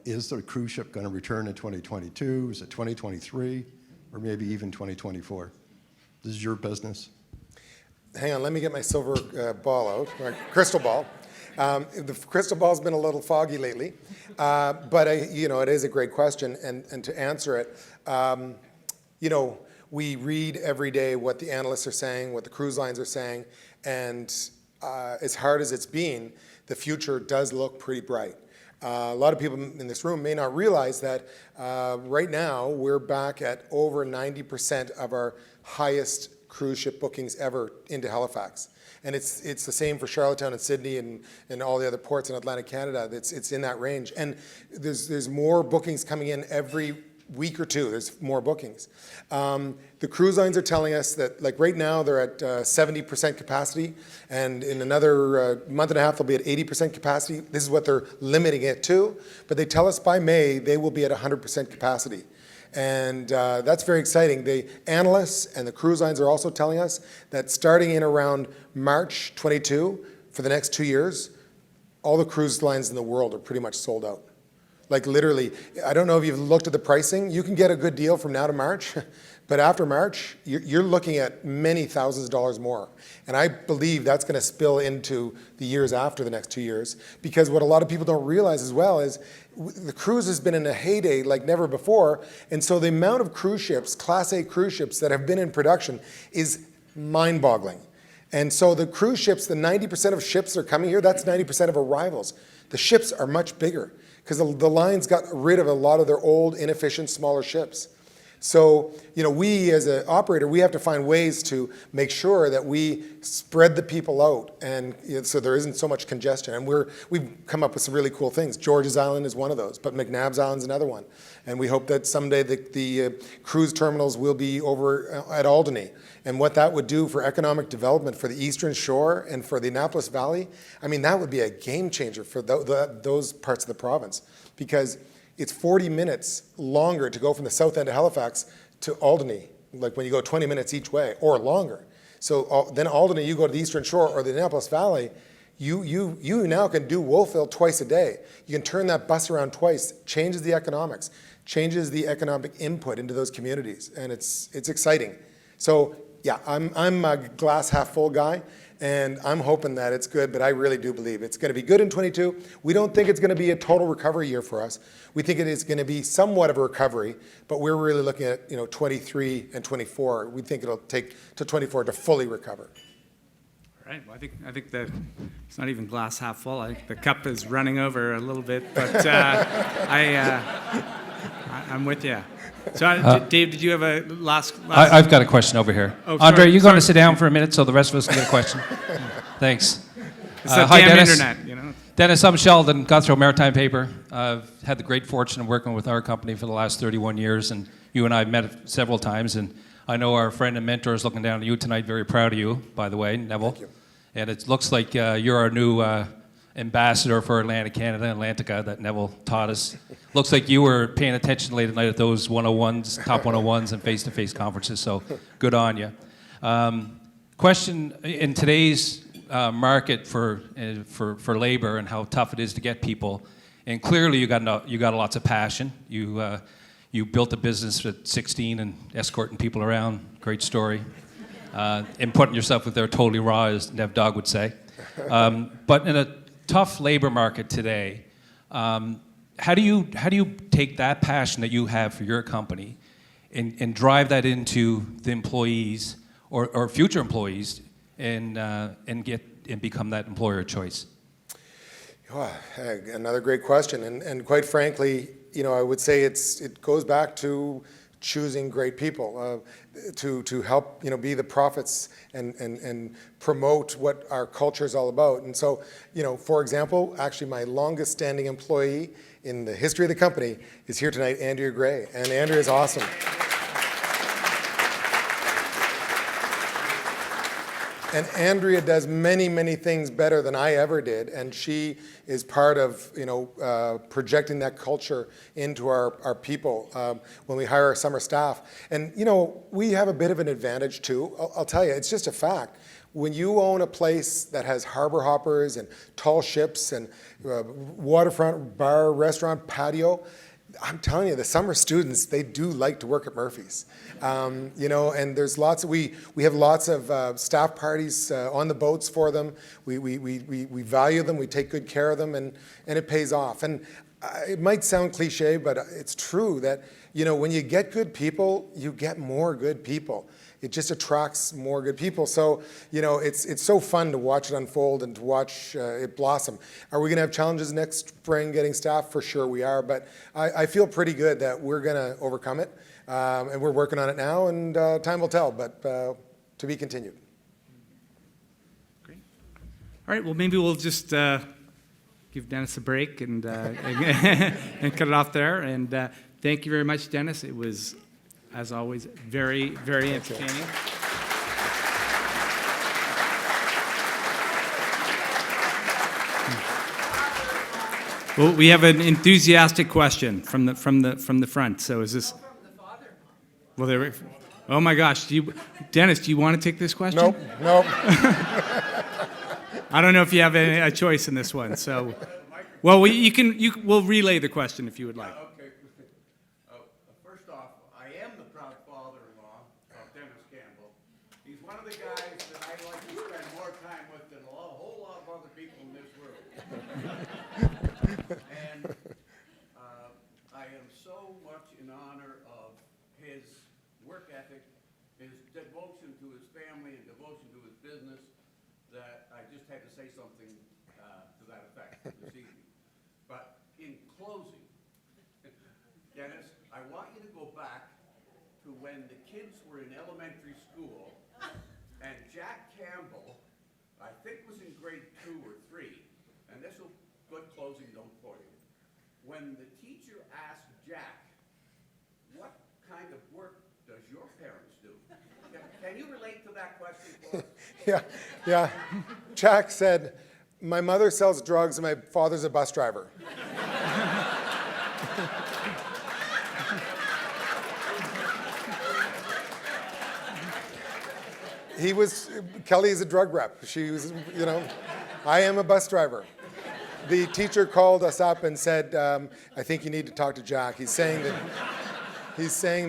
S12: is the cruise ship going to return in 2022? Is it 2023? Or maybe even 2024? This is your business.
S9: Hang on, let me get my silver ball out, my crystal ball. The crystal ball's been a little foggy lately, but it is a great question, and to answer it, we read every day what the analysts are saying, what the cruise lines are saying, and as hard as it's been, the future does look pretty bright. A lot of people in this room may not realize that right now we're back at over 90% of our highest cruise ship bookings ever into Halifax. And it's the same for Charlottetown and Sydney and all the other ports in Atlantic Canada. It's in that range. And there's more bookings coming in every week or two. There's more bookings. The cruise lines are telling us that, like right now, they're at 70% capacity, and in another month and a half, they'll be at 80% capacity. This is what they're limiting it to. But they tell us by May, they will be at 100% capacity. And that's very exciting. The analysts and the cruise lines are also telling us that starting in around March 22, for the next 2 years, all the cruise lines in the world are pretty much sold out. Like literally, I don't know if you've looked at the pricing. You can get a good deal from now to March, but after March, you're looking at many thousands of dollars more. And I believe that's going to spill into the years after the next 2 years, because what a lot of people don't realize as well is the cruise has been in a heyday like never before, and so the amount of cruise ships, Class A cruise ships that have been in production is mind-boggling. And so the cruise ships, the 90% of ships that are coming here, that's 90% of arrivals. The ships are much bigger because the lines got rid of a lot of their old, inefficient, smaller ships. So, we as an operator, we have to find ways to make sure that we spread the people out, and so there isn't so much congestion. And we've come up with some really cool things. George's Island is one of those, but McNabb's Island is another one. And we hope that someday the cruise terminals will be over at Alderney. And what that would do for economic development for the Eastern Shore and for the Annapolis Valley, that would be a game changer for those parts of the province, because it's 40 minutes longer to go from the south end of Halifax to Alderney, like when you go 20 minutes each way, or longer. So then Alderney, you go to the Eastern Shore or the Annapolis Valley, you now can do Wolfville twice a day. You can turn that bus around twice, changes the economics, changes the economic input into those communities, and it's exciting. So yeah, I'm a glass half full guy, and I'm hoping that it's good, but I really do believe it's going to be good in 22. We don't think it's going to be a total recovery year for us. We think it is going to be somewhat of a recovery, but we're really looking at 23 and 24. We think it'll take to 24 to fully recover.
S4: All right. Well, I think that it's not even glass half full. I think the cup is running over a little bit, but I'm with you. So, Dave, did you have a last?
S14: I've got a question over here.
S4: Oh,
S14: Andre,
S4: sorry,
S14: you going to sit down for a minute so the rest of us can get a question? Thanks.
S4: It's the
S14: hi,
S4: damn
S14: Dennis.
S4: internet,
S14: Dennis, I'm Sheldon, Guthrie Maritime Paper. I've had the great fortune of working with our company for the last 31 years, and you and I have met several times, and I know our friend and mentor is looking down at you tonight. Very proud of you, by the way, Neville.
S9: Thank you.
S14: And it looks like you're our new ambassador for Atlantic Canada, Atlantica, that Neville taught us. Looks like you were paying attention late at night at those 101s, top 101s and face-to-face conferences, so good on you. Question, in today's market for labor and how tough it is to get people, and clearly you got lots of passion. You built a business at 16 and escorting people around, great story. And putting yourself with their totally raw, as Nev Dog would say. But in a tough labor market today, how do you take that passion that you have for your company and drive that into the employees or future employees and become that employer of choice?
S9: Oh, another great question, and quite frankly, I would say it goes back to choosing great people to help be the prophets and promote what our culture is all about. And so, for example, actually my longest standing employee in the history of the company is here tonight, Andrea Gray, and Andrea is awesome. And Andrea does many, many things better than I ever did, and she is part of, projecting that culture into our people when we hire our summer staff. And, we have a bit of an advantage too. I'll tell you, it's just a fact. When you own a place that has harbor hoppers and tall ships and waterfront bar, restaurant, patio, I'm telling you, the summer students, they do like to work at Murphy's. And there's lots of, we have lots of staff parties on the boats for them. We value them, we take good care of them, and it pays off. And it might sound cliche, but it's true that, when you get good people, you get more good people. It just attracts more good people. So, it's so fun to watch it unfold and to watch it blossom. Are we going to have challenges next spring getting staff? For sure we are, but I feel pretty good that we're going to overcome it. And we're working on it now, and time will tell, but to be continued.
S4: Great. All right, well, maybe we'll just give Dennis a break and and cut it off there. And thank you very much, Dennis. It was, as always, very, very entertaining. Well, we have an enthusiastic question from the front. So is this? Well, oh my gosh, Dennis, do you want to take this question?
S9: Nope.
S4: I don't know if you have a choice in this one. So, well, we'll relay the question if you would like.
S15: Okay. First off, I am the proud father-in-law of Dennis Campbell. He's one of the guys that I like to spend more time with than a whole lot of other people in this room. And I am so much in honor of his work ethic, his devotion to his family and devotion to his business, that I just had to say something to that effect this evening. when the teacher asked Jack, what kind of work does your parents do? Can you relate to that question for us?
S9: Yeah. Jack said, my mother sells drugs and my father's a bus driver. Kelly is a drug rep. She was, I am a bus driver. The teacher called us up and said, I think you need to talk to Jack. He's saying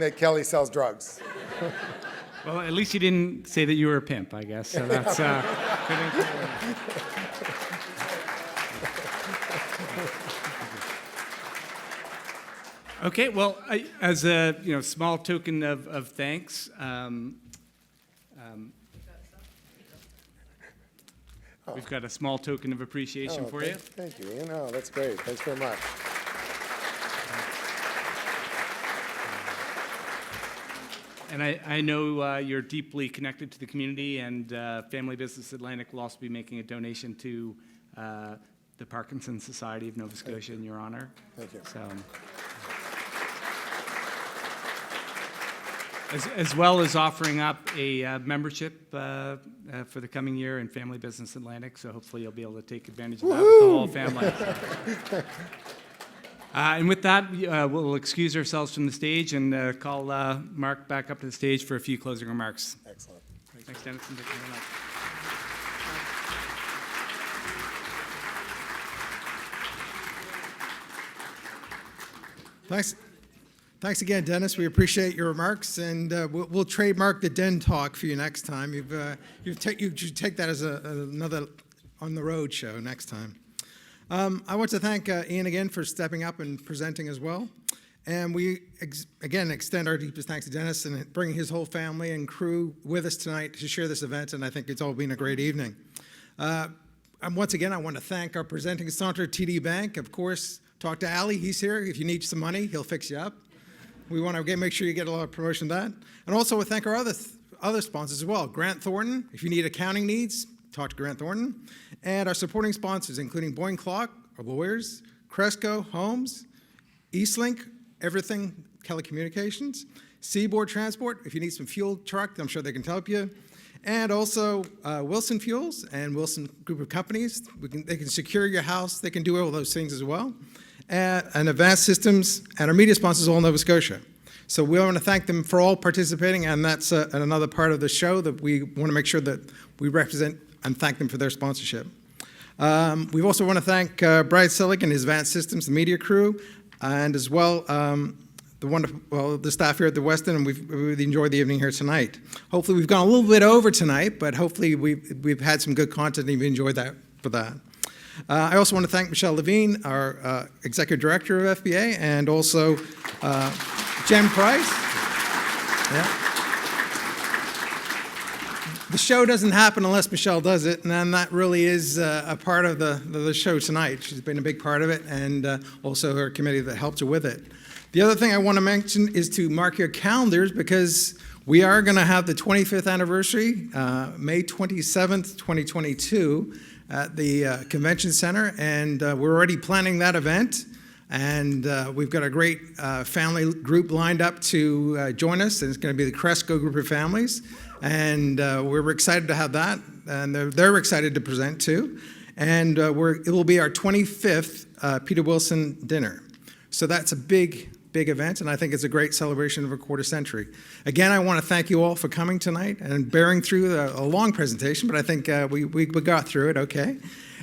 S9: that Kelly sells drugs.
S4: Well, at least you didn't say that you were a pimp, I guess. So that's okay. Well, as a small token of thanks. We've got a small token of appreciation for you.
S9: Thank you. That's great. Thanks very much.
S4: And I know you're deeply connected to the community, and Family Business Atlantic will also be making a donation to the Parkinson's Society of Nova Scotia in your honor.
S9: Thank you.
S4: So, as well as offering up a membership for the coming year in Family Business Atlantic, so hopefully you'll be able to take advantage of that with the whole family. And with that, we'll excuse ourselves from the stage and call Mark back up to the stage for a few closing remarks.
S9: Excellent.
S4: Thanks, Dennis. And thank you very much.
S1: Thanks again, Dennis. We appreciate your remarks, and we'll trademark the Den Talk for you next time. You should take that as another on the road show next time. I want to thank Ian again for stepping up and presenting as well. And we, again, extend our deepest thanks to Dennis and bringing his whole family and crew with us tonight to share this event, and I think it's all been a great evening. And once again, I want to thank our presenting sponsor, TD Bank. Of course, talk to Ali. He's here. If you need some money, he'll fix you up. We want to make sure you get a lot of promotion of that. And also, we thank our other sponsors as well. Grant Thornton, if you need accounting needs, talk to Grant Thornton. And our supporting sponsors, including Boyne Clock, our lawyers, Cresco Homes, Eastlink, Everything Telecommunications, Seaboard Transport, if you need some fuel truck, I'm sure they can help you. And also Wilson Fuels and Wilson Group of Companies. They can secure your house. They can do all those things as well. And Advanced Systems, and our media sponsors, all Nova Scotia. So we want to thank them for all participating, and that's another part of the show that we want to make sure that we represent and thank them for their sponsorship. We also want to thank Brad Selig and his Advanced Systems, the media crew, and as well the staff here at the Westin, and we've really enjoyed the evening here tonight. Hopefully we've gone a little bit over tonight, but hopefully we've had some good content and you've enjoyed that for that. I also want to thank Michelle Levine, our Executive Director of FBA, and also Jen Price. Yeah. The show doesn't happen unless Michelle does it, and then that really is a part of the show tonight. She's been a big part of it, and also her committee that helped her with it. The other thing I want to mention is to mark your calendars, because we are going to have the 25th anniversary, May 27th, 2022, at the Convention Center, and we're already planning that event. And we've got a great family group lined up to join us, and it's going to be the Cresco group of families. And we're excited to have that, and they're excited to present too. And it will be our 25th Peter Wilson dinner. So that's a big event, and I think it's a great celebration of a quarter century. Again, I want to thank you all for coming tonight and bearing through a long presentation, but I think we got through it okay.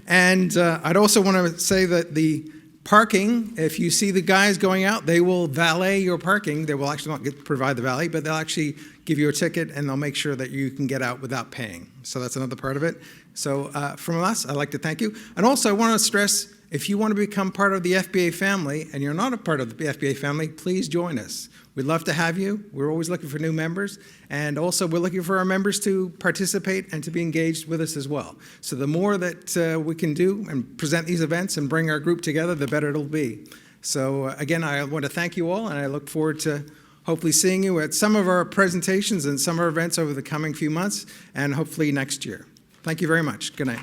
S1: And I'd also want to say that the parking, if you see the guys going out, they will valet your parking. They will actually not provide the valet, but they'll actually give you a ticket, and they'll make sure that you can get out without paying. So that's another part of it. So from us, I'd like to thank you. And also, I want to stress, if you want to become part of the FBA family, and you're not a part of the FBA family, please join us. We'd love to have you. We're always looking for new members. And also, we're looking for our members to participate and to be engaged with us as well. So the more that we can do and present these events and bring our group together, the better it'll be. So again, I want to thank you all, and I look forward to hopefully seeing you at some of our presentations and some of our events over the coming few months, and hopefully next year. Thank you very much. Good night.